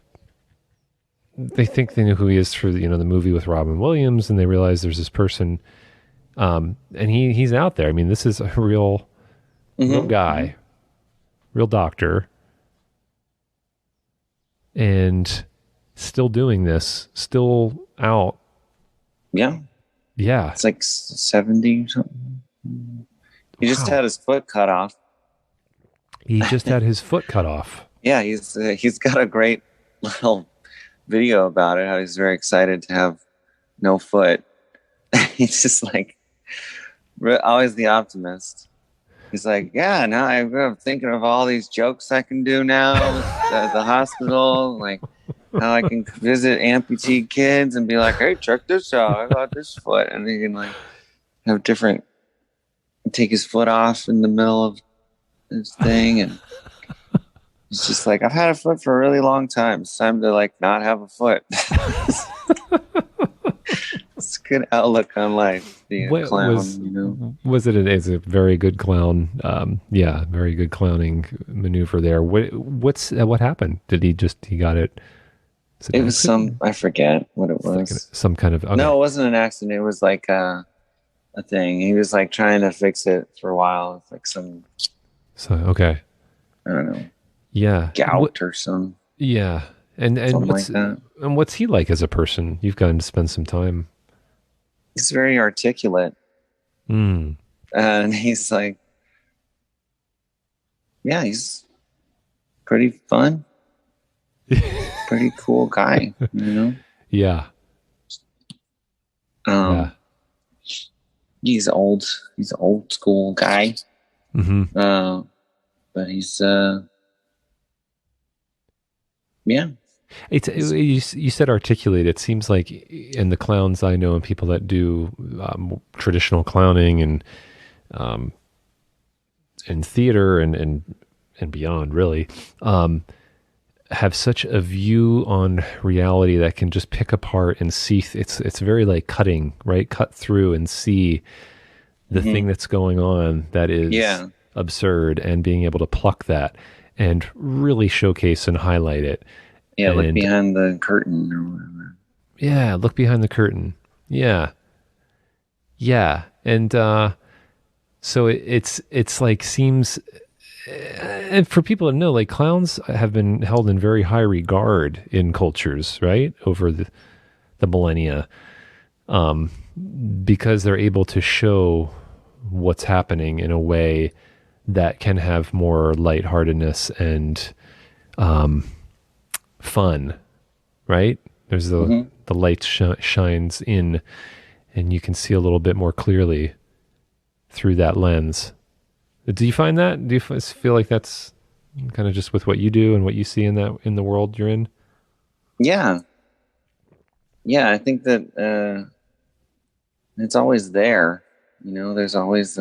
they know who he is through the movie with Robin Williams, and they realize there's this person, and he's out there. I mean, this is a real guy, real doctor, and still doing this, still out. Yeah. Yeah. It's like 70 or something. He just had his foot cut off. He just had his foot cut off. Yeah, he's got a great little video about it, how he's very excited to have no foot. He's just like always the optimist. He's like, yeah, now I'm thinking of all these jokes I can do now at the hospital, like how I can visit amputee kids and be like, hey, check this out, I got this foot. And he can like have take his foot off in the middle of his thing, and it's just like, I've had a foot for a really long time. It's time to like not have a foot. It's a good outlook on life, being a clown. Was it it's a very good clown? Yeah, very good clowning maneuver there. What happened? He got it? It was I forget what it was. Some kind of, okay. No, it wasn't an accident. It was like a thing. He was like trying to fix it for a while. It's like okay. I don't know. Yeah. Gout or some. Yeah. And something like that. And what's he like as a person? You've gotten to spend some time. He's very articulate. And he's like, yeah, he's pretty fun. Pretty cool guy, Yeah. Yeah. He's old school guy. But he's yeah. You said articulate. It seems like in the clowns I know, and people that do traditional clowning and in theater and beyond, really, have such a view on reality that can just pick apart and see. It's very like cutting, right? Cut through and see the thing that's going on that is absurd, and being able to pluck that and really showcase and highlight it. Yeah, look behind the curtain or whatever. Yeah, look behind the curtain. Yeah. Yeah. And so it's like seems, and for people to know, like clowns have been held in very high regard in cultures, right? Over the millennia, because they're able to show what's happening in a way that can have more lightheartedness and fun, right? There's the light shines in, and you can see a little bit more clearly through that lens. Do you find that? Do you feel like that's kind of just with what you do and what you see in the world you're in? Yeah. I think that It's always there. There's always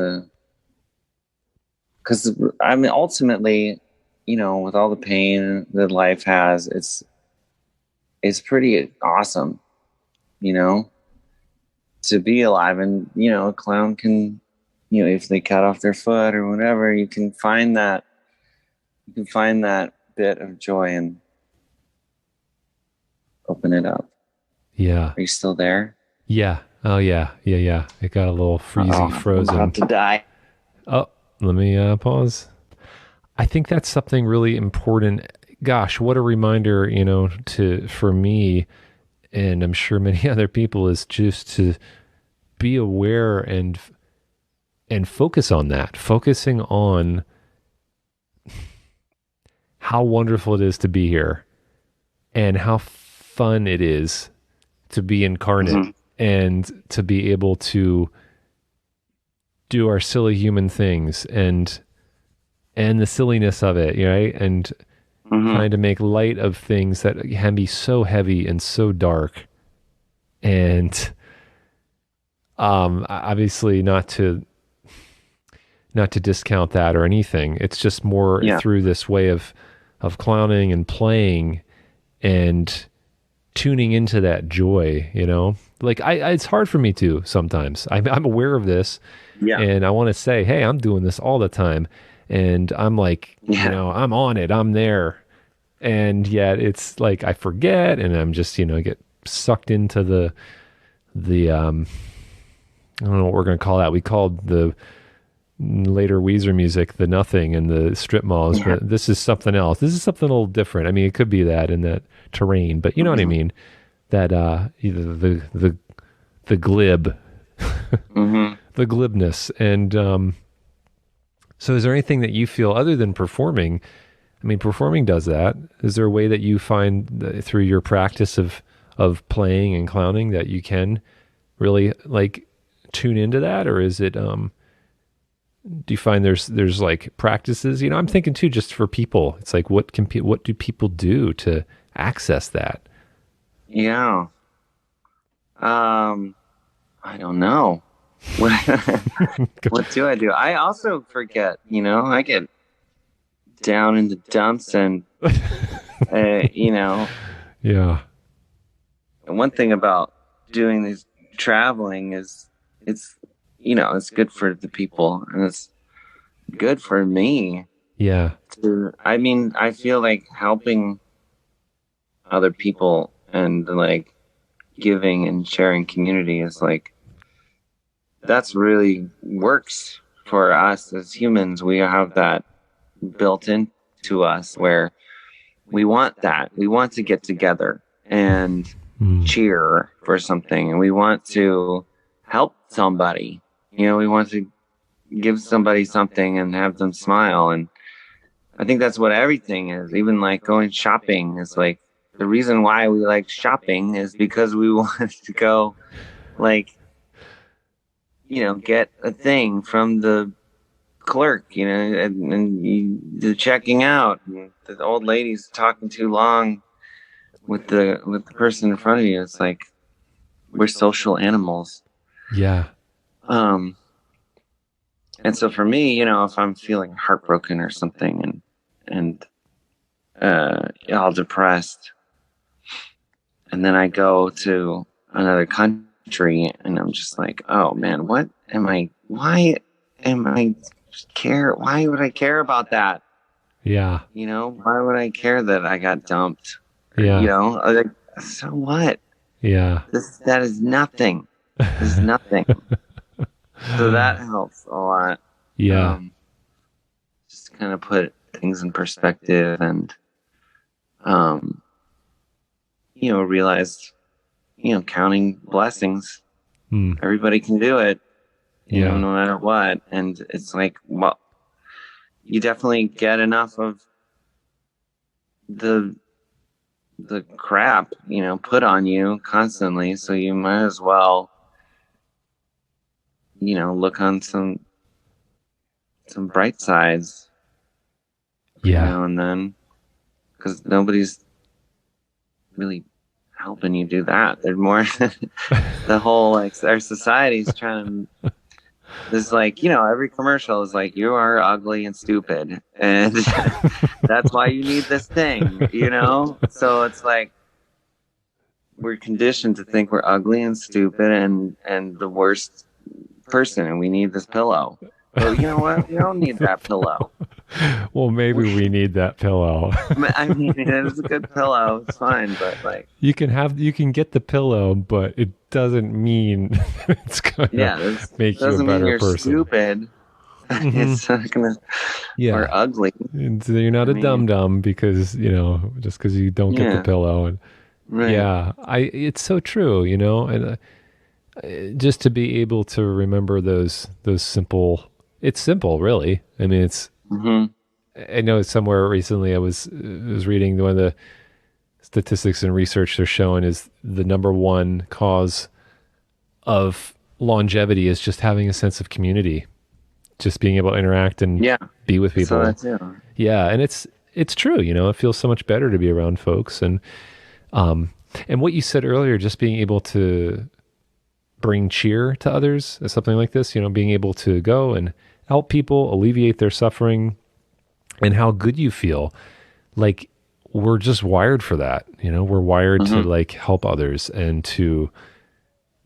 because I mean, ultimately, with all the pain that life has, it's pretty awesome, you know, to be alive. And a clown can, if they cut off their foot or whatever, you can find that bit of joy and open it up. Yeah. Are you still there? Yeah. Oh yeah. Yeah. Yeah. It got a little freezy, frozen. I'm about to die. Oh, let me pause. I think that's something really important. Gosh, what a reminder, for me, and I'm sure many other people, is just to be aware and focus on that, focusing on how wonderful it is to be here and how fun it is to be incarnate and to be able to do our silly human things and the silliness of it, right? And trying to make light of things that can be so heavy and so dark. And obviously not to discount that or anything. It's just more through this way of clowning and playing and tuning into that joy, like it's hard for me to sometimes. I'm aware of this, and I want to say, hey, I'm doing this all the time, and I'm like, I'm on it, I'm there, and yet it's like I forget, and I'm just get sucked into the I don't know what we're gonna call that. We called the later Weezer music the nothing and the strip malls, but this is something else. This is something a little different. I mean, it could be that in that terrain, but you know what I mean? That either the glib, the glibness. And so is there anything that you feel other than performing? I mean, performing does that. Is there a way that you find through your practice of playing and clowning that you can really like tune into that? Or is it do you find there's like practices? I'm thinking too, just for people, it's like what do people do to access that? Yeah. I don't know. What do I do? I also forget, I get down in the dumps and, Yeah. And one thing about doing this traveling is it's good for the people and it's good for me. Yeah. I feel like helping other people and like giving and sharing community is like, that's really works for us as humans. We have that built into us where we want that. We want to get together and cheer for something, and we want to help somebody. We want to give somebody something and have them smile. And I think that's what everything is. Even like going shopping is like, the reason why we like shopping is because we want to go like, get a thing from the clerk, and the checking out, and the old lady's talking too long with the person in front of you. It's like we're social animals. Yeah. And so for me, if I'm feeling heartbroken or something and all depressed, and then I go to another country and I'm just like, oh man, why would I care about that? Yeah. Why would I care that I got dumped? Yeah. Like, so what? Yeah. That is nothing. This is nothing. So that helps a lot. Yeah. Just kind of put things in perspective and, realize, counting blessings. Everybody can do it, no matter what. And it's like, well, you definitely get enough of the crap, put on you constantly. So you might as well, look on some bright sides. Yeah. Now and then, because nobody's really helping you do that. They're more the whole like our society's trying to. There's like, every commercial is like, you are ugly and stupid, and that's why you need this thing, So it's like we're conditioned to think we're ugly and stupid and the worst person, and we need this pillow. But you know what? We don't need that pillow. Well, maybe we need that pillow. I mean, it's a good pillow. It's fine, but like you can get the pillow, but it doesn't mean it's gonna make you a better person. Stupid. It's not gonna or ugly. And so you're not a dum-dum because just because you don't get the pillow. And it's so true. And just to be able to remember those simple. It's simple, really. I mean, it's. I know somewhere recently I was reading one of the statistics and research they're showing is the number one cause of longevity is just having a sense of community, just being able to interact and be with people. Yeah, and it's true. It feels so much better to be around folks, and what you said earlier, just being able to bring cheer to others, something like this. Being able to go and help people, alleviate their suffering, and how good you feel. Like we're just wired for that. We're wired to like help others and to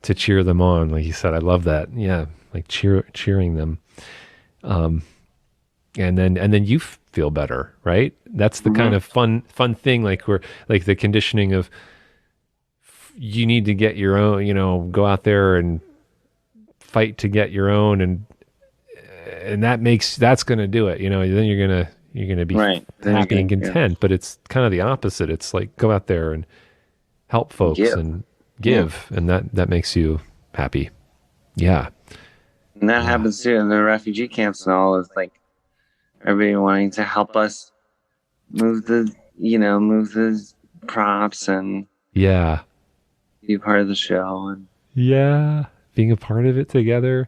cheer them on. Like you said, I love that. Yeah. Like cheering them. And then you feel better, right? That's the kind of fun thing. Like we're like the conditioning of you need to get your own, go out there and fight to get your own. And that's going to do it. Then you're going to be happy and content, but it's kind of the opposite. It's like, go out there and help folks and give. And that makes you happy. Yeah. And that happens too in the refugee camps and all. It's like everybody wanting to help us move the props and be part of the show and being a part of it together.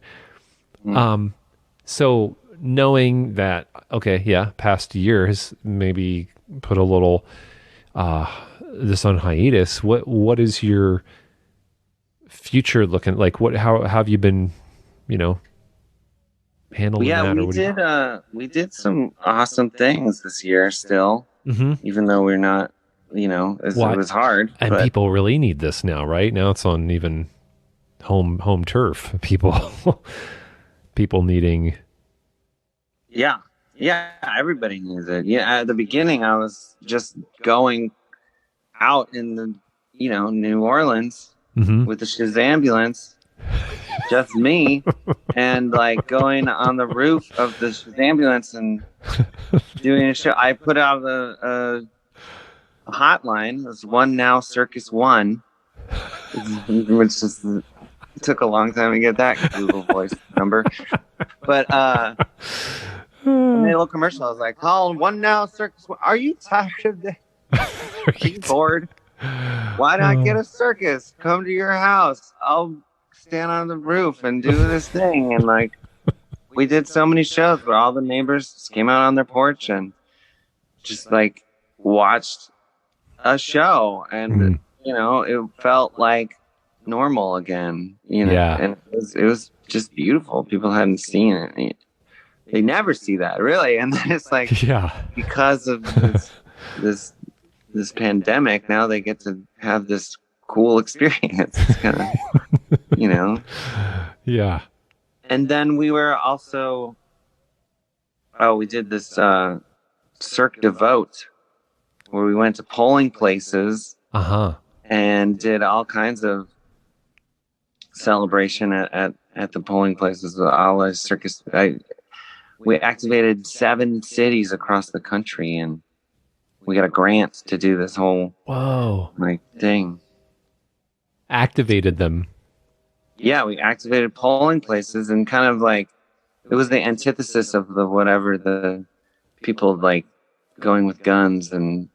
So knowing that, past year has maybe put a little this on hiatus. What is your future looking like? How have you been, handling that? We did some awesome things this year still, even though we're not, it was hard. And people really need this now, right? Now it's on even home turf. People needing. Yeah, everybody needs it. Yeah, at the beginning, I was just going out in the, New Orleans with the Shazambulance, just me, and like going on the roof of the Shazambulance and doing a show. I put out a hotline. It's One Now Circus One, which just took a long time to get that Google Voice number, but I made a little commercial. I was like, call One Now Circus One. Are you tired of this? Are you bored? Why not get a circus? Come to your house. I'll stand on the roof and do this thing. And like, we did so many shows where all the neighbors came out on their porch and just like watched a show. And, it felt like normal again, and it was just beautiful. People hadn't seen it. They never see that, really. And then it's like, because of this pandemic, now they get to have this cool experience. It's kind of, Yeah. And then we were also, we did this Cirque de Vote, where we went to polling places and did all kinds of celebration at the polling places. All the circus. We activated 7 cities across the country, and we got a grant to do this whole thing. Activated them. Yeah, we activated polling places, and kind of like it was the antithesis of whatever the people like going with guns and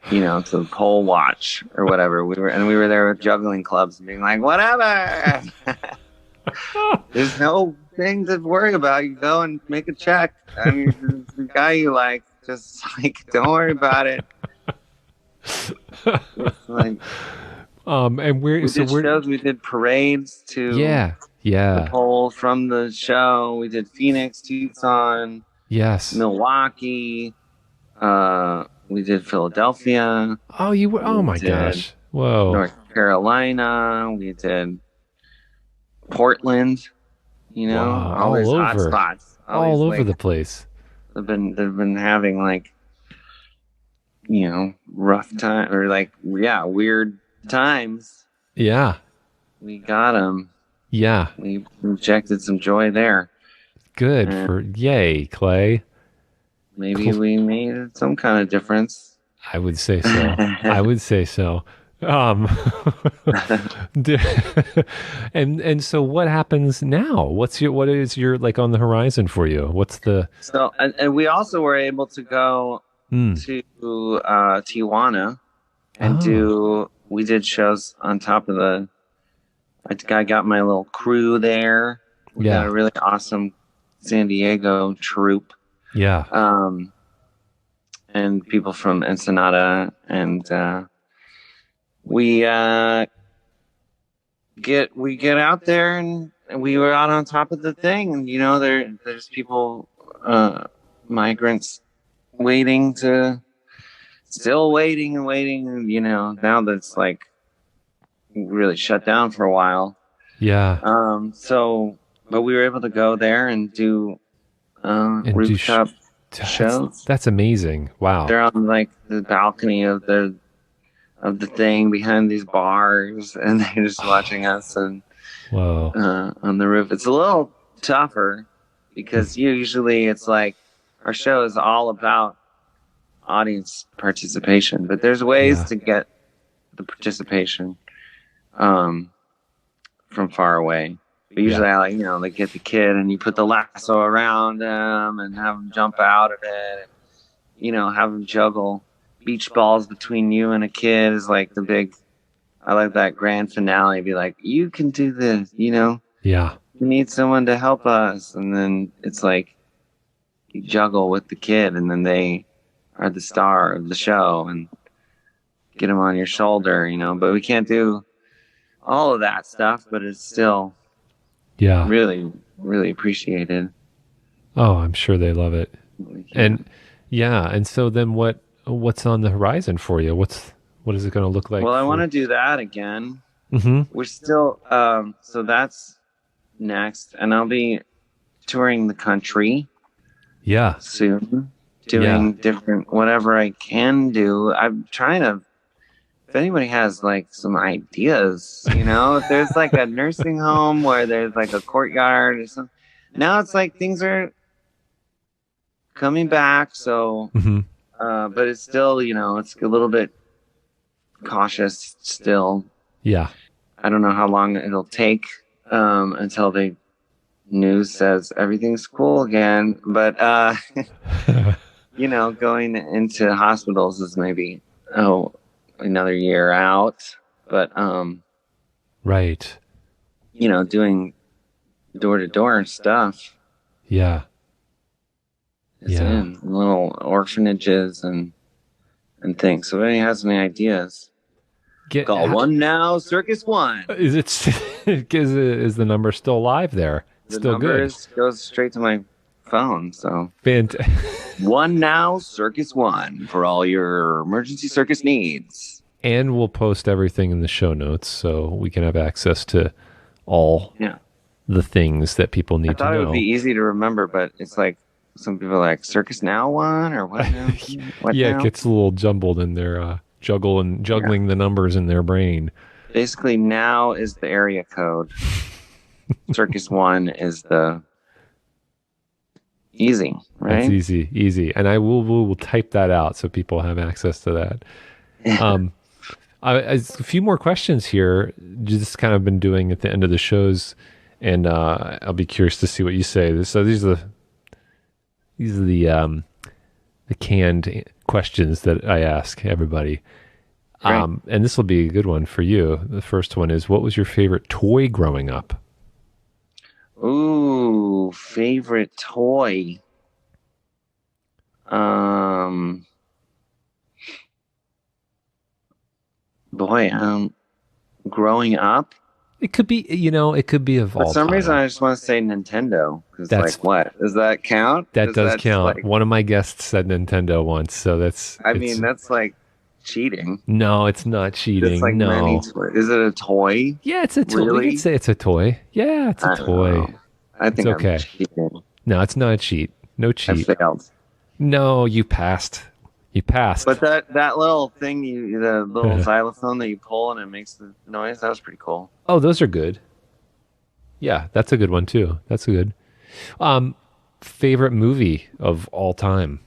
to poll watch or whatever. We were there with juggling clubs and being like, whatever. There's no thing to worry about. You go and make a check. I mean, the guy you like, just like, don't worry about it. It's like, And where? We So did we're shows. We did parades to yeah, the yeah, polls from the show. We did Phoenix, Tucson, yes. Milwaukee. We did Philadelphia. Oh, you were. Oh We my did gosh. Whoa. North Carolina. We did Portland. Wow. All these hot spots. All All these over like the place. they've been having like rough time or like weird times. Yeah, We got them. yeah. We injected some joy there, Good and for yay, Clay. maybe Cl- we made some kind of difference. I would say so. I would say so. Um, d- and so what happens now? What is your like on the horizon for you? What's the So, and we also were able to go mm, to Tijuana and oh we did shows on top of I got my little crew there. We got yeah, a really awesome San Diego troupe. yeah, And people from Ensenada, and we get out there, and we were out on top of the thing, and there's people, migrants, waiting to still waiting and waiting, and now that's like really shut down for a while. yeah. So but we were able to go there and do And do rooftop that's shows. that's amazing. Wow. They're on like the balcony of the thing behind these bars, and they're just watching us and Whoa. on the roof. It's a little tougher because usually it's like our show is all about audience participation, but there's ways Yeah. to get the participation um, from far away. But usually Yeah. I like, they get the kid and you put the lasso around them and have them jump out of it. And, have them juggle beach balls between you and a kid is like I like that grand finale. Be like, you can do this, Yeah. we need someone to help us. And then it's like you juggle with the kid, and then they are the star of the show and get them on your shoulder, But we can't do all of that stuff, but it's still Yeah. really, really appreciated. Oh, I'm sure they love it. We And can. yeah, and so then what's on the horizon for you? What is it going to look like Well, I want for to do that again. Mm-hmm. We're still, so that's next. And I'll be touring the country Yeah. soon, Yeah. doing different, whatever I can do. I'm trying to, if anybody has like some ideas, if there's like a nursing home where there's like a courtyard or something. Now it's like things are coming back. So, Mm-hmm. but it's still, it's a little bit cautious still. Yeah. I don't know how long it'll take until the news says everything's cool again. But, going into hospitals is maybe, another year out. But, Right. doing door-to-door stuff Yeah. is Yeah. in little orphanages and things. So if anybody has any ideas, call one now, Circus One. Is is the number still live there? The Still number good. goes straight to my phone. So one now, Circus One for all your emergency circus needs. And we'll post everything in the show notes so we can have access to all the things that people need I to thought know. it would be easy to remember, but it's like some people are like Circus Now One or what now? What Yeah, now? it gets a little jumbled in their juggling the numbers in their brain. Basically, now is the area code. Circus One is the easy, right? That's easy. And I will type that out so people have access to that. A few more questions here. Just kind of been doing at the end of the shows, and I'll be curious to see what you say. So these are the canned questions that I ask everybody. And this will be a good one for you. The first one is, what was your favorite toy growing up? Ooh, favorite toy. Boy, Growing up, It could be, it could be of for all some reason, time. I just want to say Nintendo because, That's like, what does that count? that Is does that just count. like? One of my guests said Nintendo once, so I it's mean, that's like cheating. no, it's not Just cheating. like many. No. Is it a toy? Yeah, it's a toy. We could Really? say it's a toy. Yeah, it's a I don't know. toy. I It's think I'm okay. cheating. No, it's not a cheat. No I cheat. failed. No, you passed. You But passed. that little thing, the little xylophone that you pull and it makes the noise, that was pretty cool. Oh, those are good. Yeah, that's a good one too. That's a good. Um, Favorite movie of all time?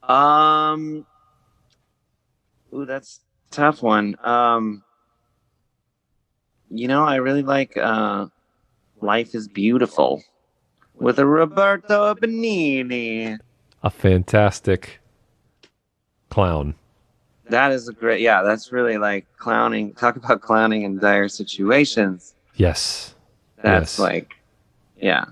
Um, ooh, that's a tough one. I really like Life is Beautiful with a Roberto Benigni. A fantastic clown. That is a great, yeah, that's really like clowning. Talk about clowning in dire situations. Yes. That's Yes. like, yeah,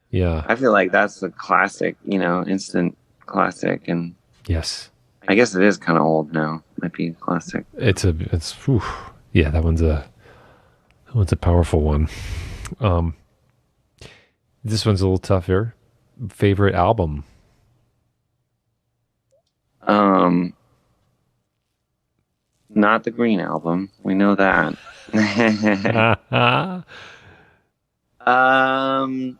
Yeah. I feel like that's a classic, instant classic. And Yes. I guess it is kind of old now. Might be a classic. It's whew. Yeah, that one's a powerful one. Um, this one's a little tougher. Favorite album? Um, Not the Green Album. We know that. um,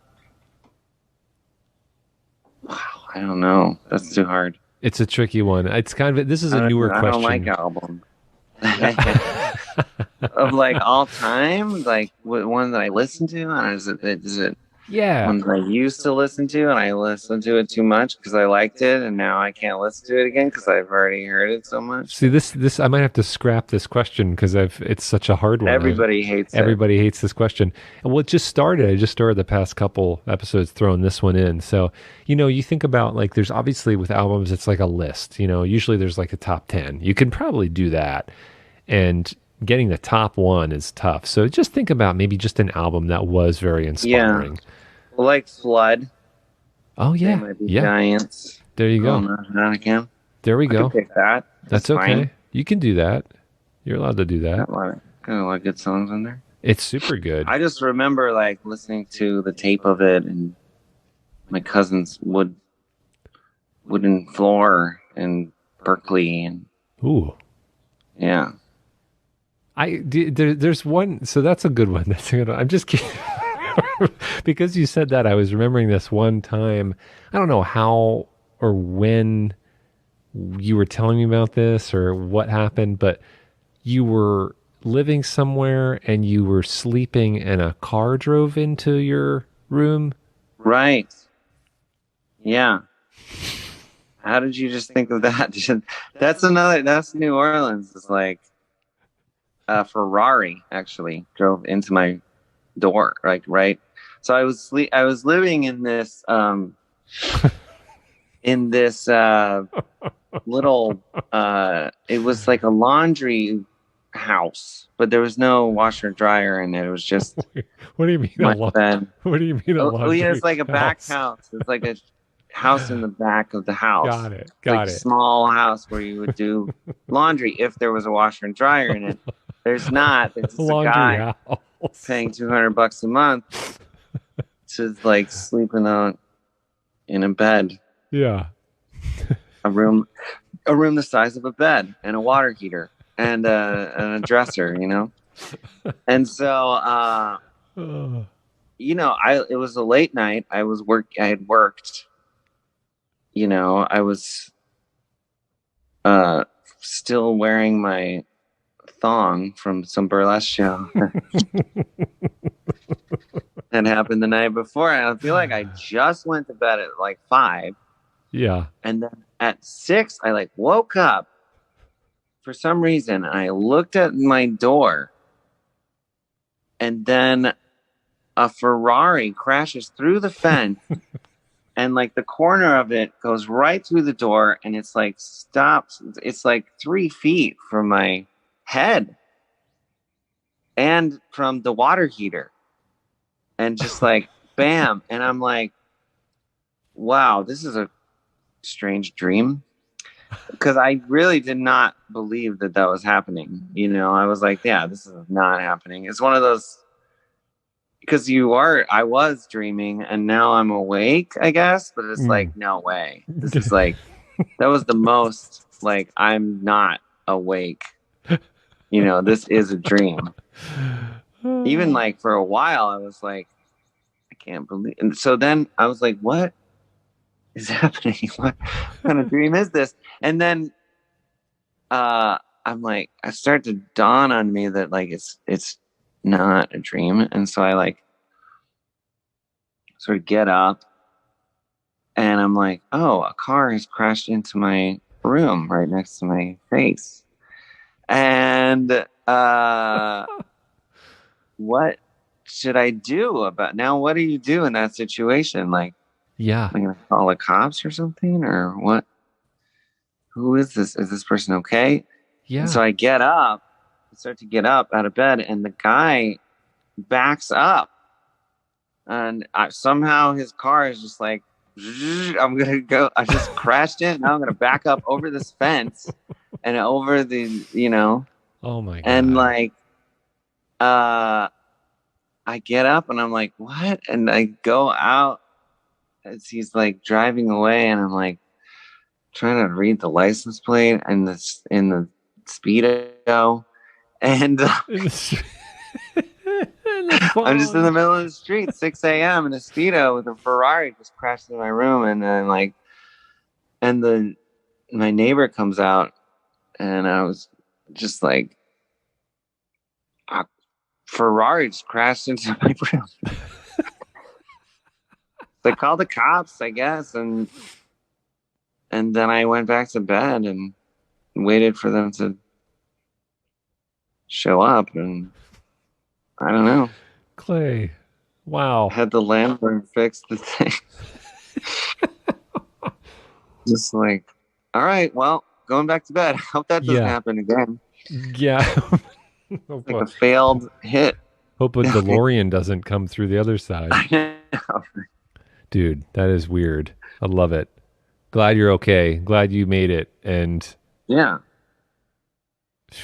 wow, I don't know. That's too hard. It's a tricky one. It's kind of this is a newer I don't like question. albums. Of like all time, like one that I listen to, or is it Yeah. one that I used to listen to and I listened to it too much because I liked it and now I can't listen to it again because I've already heard it so much. See this I might have to scrap this question because it's such a hard one. Everybody hates it. Everybody hates this question. And well, it just started. I just started the past couple episodes throwing this one in. So, you think about like there's obviously with albums it's like a list, usually there's like a top 10. You can probably do that. And getting the top one is tough. So just think about maybe just an album that was very inspiring. Yeah. Like Flood. Oh They yeah. might be Yeah. Giants. There you Oh, go. not again. There we I go. can pick that. That's okay. fine. You can do that. You're allowed to do that. Got a lot of good songs on there. It's super good. I just remember like listening to the tape of it and my cousin's wooden floor in Berkeley, and Ooh. yeah. There's one, so that's a good one. That's a good one. I'm just kidding. Because you said that, I was remembering this one time. I don't know how or when you were telling me about this or what happened, but you were living somewhere and you were sleeping and a car drove into your room. Right. Yeah. How did you just think of that? That's New Orleans. It's like a Ferrari actually drove into my door, like right. So I was living in this little it was like a laundry house, but there was no washer and dryer in it. It was just What do you mean my a bed. What do you mean a laundry Yeah, it's like a back house? house. It's like a house in the back of the house. Got it. It's Got like it. a small house where you would do laundry if there was a washer and dryer in it. There's not. It's just a Laundry guy house. paying $200 a month to like sleeping out in a bed, Yeah. a room the size of a bed and a water heater and a dresser, And so, it was a late night. I had worked, I was still wearing my thong from some burlesque show that happened the night before. And I feel like I just went to bed at like 5. Yeah. And then at 6, I like woke up for some reason. I looked at my door and then a Ferrari crashes through the fence and like the corner of it goes right through the door and it's like stops. It's like 3 feet from my head and from the water heater and just like bam. And I'm like, wow, this is a strange dream. because I really did not believe that that was happening. I was like, yeah, this is not happening. It's one of those, because I was dreaming and now I'm awake, I guess, but it's like, no way. This is like, that was the most, like, I'm not awake. This is a dream. Even like for a while, I was like, I can't believe. And so then I was like, what is happening? What kind of dream is this? And then I'm like, I start to dawn on me that like it's not a dream. And so I like sort of get up and I'm like, oh, a car has crashed into my room right next to my face. And what should I do about now? What do you do in that situation? Like, Yeah. am I gonna call the cops or something, or what? Who is this? Is this person okay? Yeah. And so I start to get up out of bed, and the guy backs up, and somehow his car is just like, I'm gonna go. I just crashed in. Now I'm gonna back up over this fence and over the, Oh my God. and like, I get up and I'm like, what? And I go out as he's like driving away, and I'm like trying to read the license plate and this in the Speedo, and I'm just in the middle of the street, 6 a.m. in a Speedo with a Ferrari just crashed in my room, and then like, and my neighbor comes out, and I was just like, Ferrari just crashed into my room. They called the cops, I guess, and then I went back to bed and waited for them to show up, and I don't know. Clay, wow. Had the landlord fix the thing. Just like, all right, well, going back to bed. Hope that doesn't happen again. Yeah. Like a failed hit. Hope a DeLorean doesn't come through the other side. Dude, that is weird. I love it. Glad you're okay. Glad you made it. And yeah,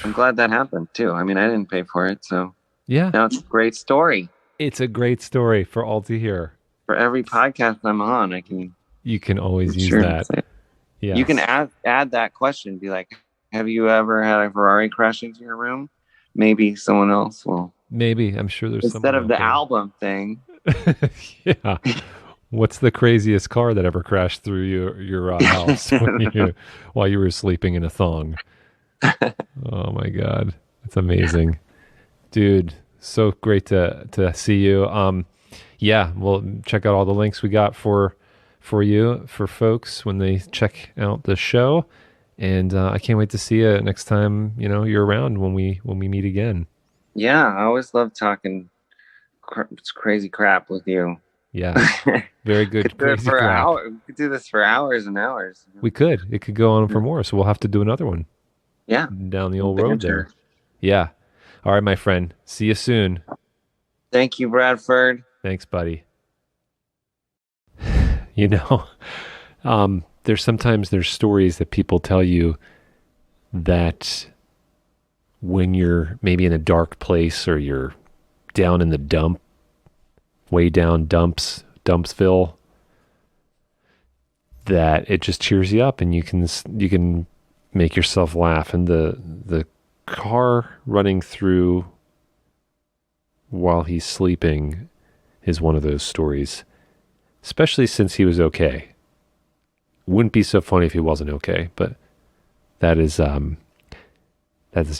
I'm glad that happened too. I mean, I didn't pay for it, so yeah, now it's a great story. It's a great story for all to hear. For every podcast I'm on, you can always use that. Yeah, you can add that question. Be like, have you ever had a Ferrari crash into your room? Maybe someone else will. Maybe. I'm sure there's instead of the album thing. Yeah. What's the craziest car that ever crashed through your house while you were sleeping in a thong? Oh my God, that's amazing, dude. So great to see you. Yeah, we'll check out all the links we got for you, for folks when they check out the show. And I can't wait to see you next time, you're around when we meet again. Yeah, I always love talking crazy crap with you. Yeah, very good. Crazy crap. We could do this for hours and hours. We could. It could go on for more, so we'll have to do another one. Yeah. Down the old road there. Yeah. All right, my friend. See you soon. Thank you, Bradford. Thanks, buddy. There's stories that people tell you that when you're maybe in a dark place or you're down in the way down Dumpsville, that it just cheers you up and you can make yourself laugh. And the car running through while he's sleeping is one of those stories, especially since he was okay. Wouldn't be so funny if he wasn't okay, but that is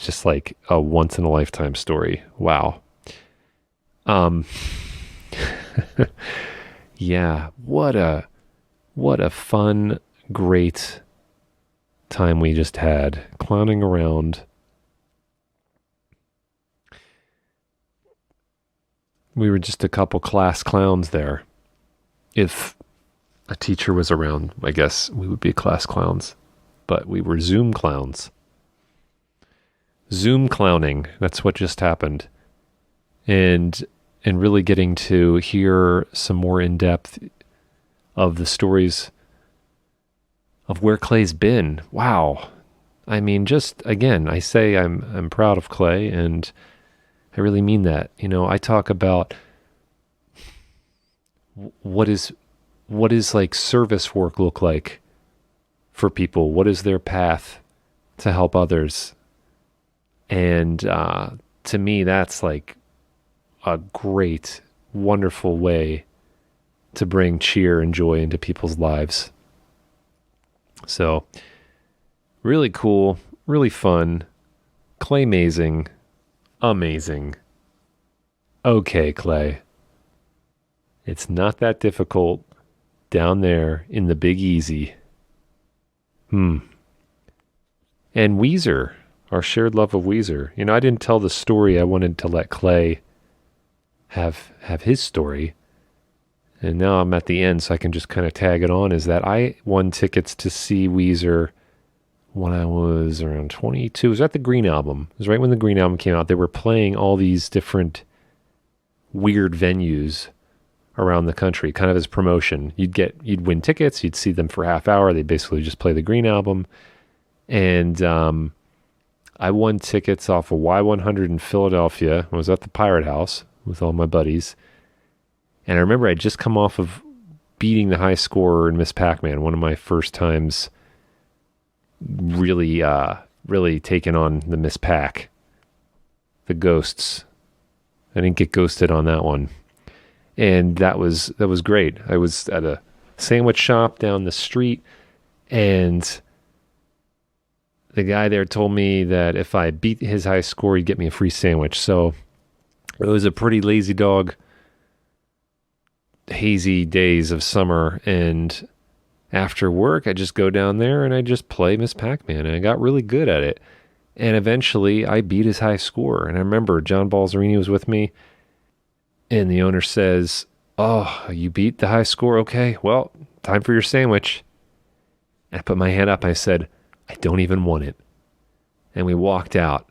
just like a once in a lifetime story. Wow. Yeah, what a fun, great time we just had clowning around. We were just a couple class clowns there. If a teacher was around, I guess we would be class clowns, but we were Zoom clowns. Zoom clowning, that's what just happened. And really getting to hear some more in depth of the stories of where Clay's been. Wow. I mean, just again, I say I'm proud of Clay, and I really mean that. You know, I talk about what is like service work look like for people. What is their path to help others? And to me, that's like a great, wonderful way to bring cheer and joy into people's lives. So, really cool, really fun, Claymazing, amazing. Okay, Clay. It's not that difficult down there in the Big Easy. And Weezer, our shared love of Weezer. You know, I didn't tell the story. I wanted to let Clay have his story. And now I'm at the end, so I can just kind of tag it on, is that I won tickets to see Weezer when I was around 22. It was at the Green Album. It was right when the Green Album came out. They were playing all these different weird venues around the country, kind of as promotion. You'd win tickets, you'd see them for half hour. They'd basically just play the Green Album. And I won tickets off of Y100 in Philadelphia. I was at the Pirate House with all my buddies. And I remember I'd just come off of beating the high scorer in Miss Pac-Man, one of my first times really taking on the Miss Pac, the ghosts. I didn't get ghosted on that one. And that was great. I was at a sandwich shop down the street, and the guy there told me that if I beat his high score, he'd get me a free sandwich. So it was a pretty lazy dog, hazy days of summer, and after work, I just go down there and I just play Miss Pac-Man, and I got really good at it. And eventually, I beat his high score. And I remember John Balzerini was with me, and the owner says, "Oh, you beat the high score? Okay, well, time for your sandwich." And I put my hand up, and I said, "I don't even want it." And we walked out.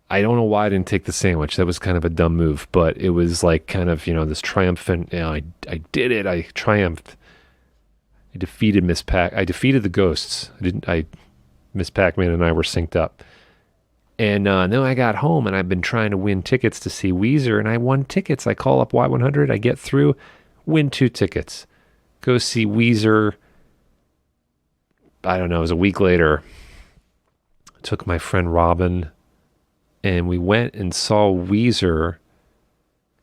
I don't know why I didn't take the sandwich. That was kind of a dumb move, but it was like kind of, this triumphant, I did it. I triumphed. I defeated Miss Pac. I defeated the ghosts. Miss Pac-Man and I were synced up. And then I got home, and I've been trying to win tickets to see Weezer, and I won tickets. I call up Y100. I get through, win 2 tickets. Go see Weezer. I don't know, it was a week later. Took my friend Robin, and we went and saw Weezer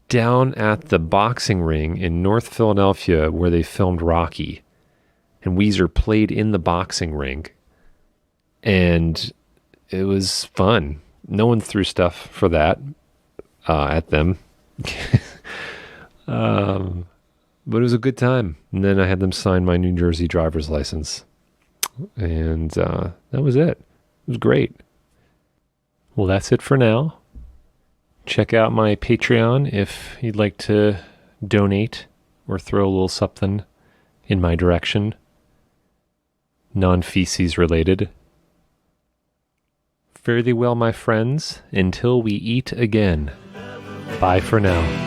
down at the boxing ring in North Philadelphia where they filmed Rocky. And Weezer played in the boxing ring. And it was fun. No one threw stuff for that at them. But it was a good time. And then I had them sign my New Jersey driver's license. And that was it. It was great. Well, that's it for now. Check out my Patreon if you'd like to donate or throw a little something in my direction. Non-feces related. Fare thee well, my friends, until we eat again. Bye for now.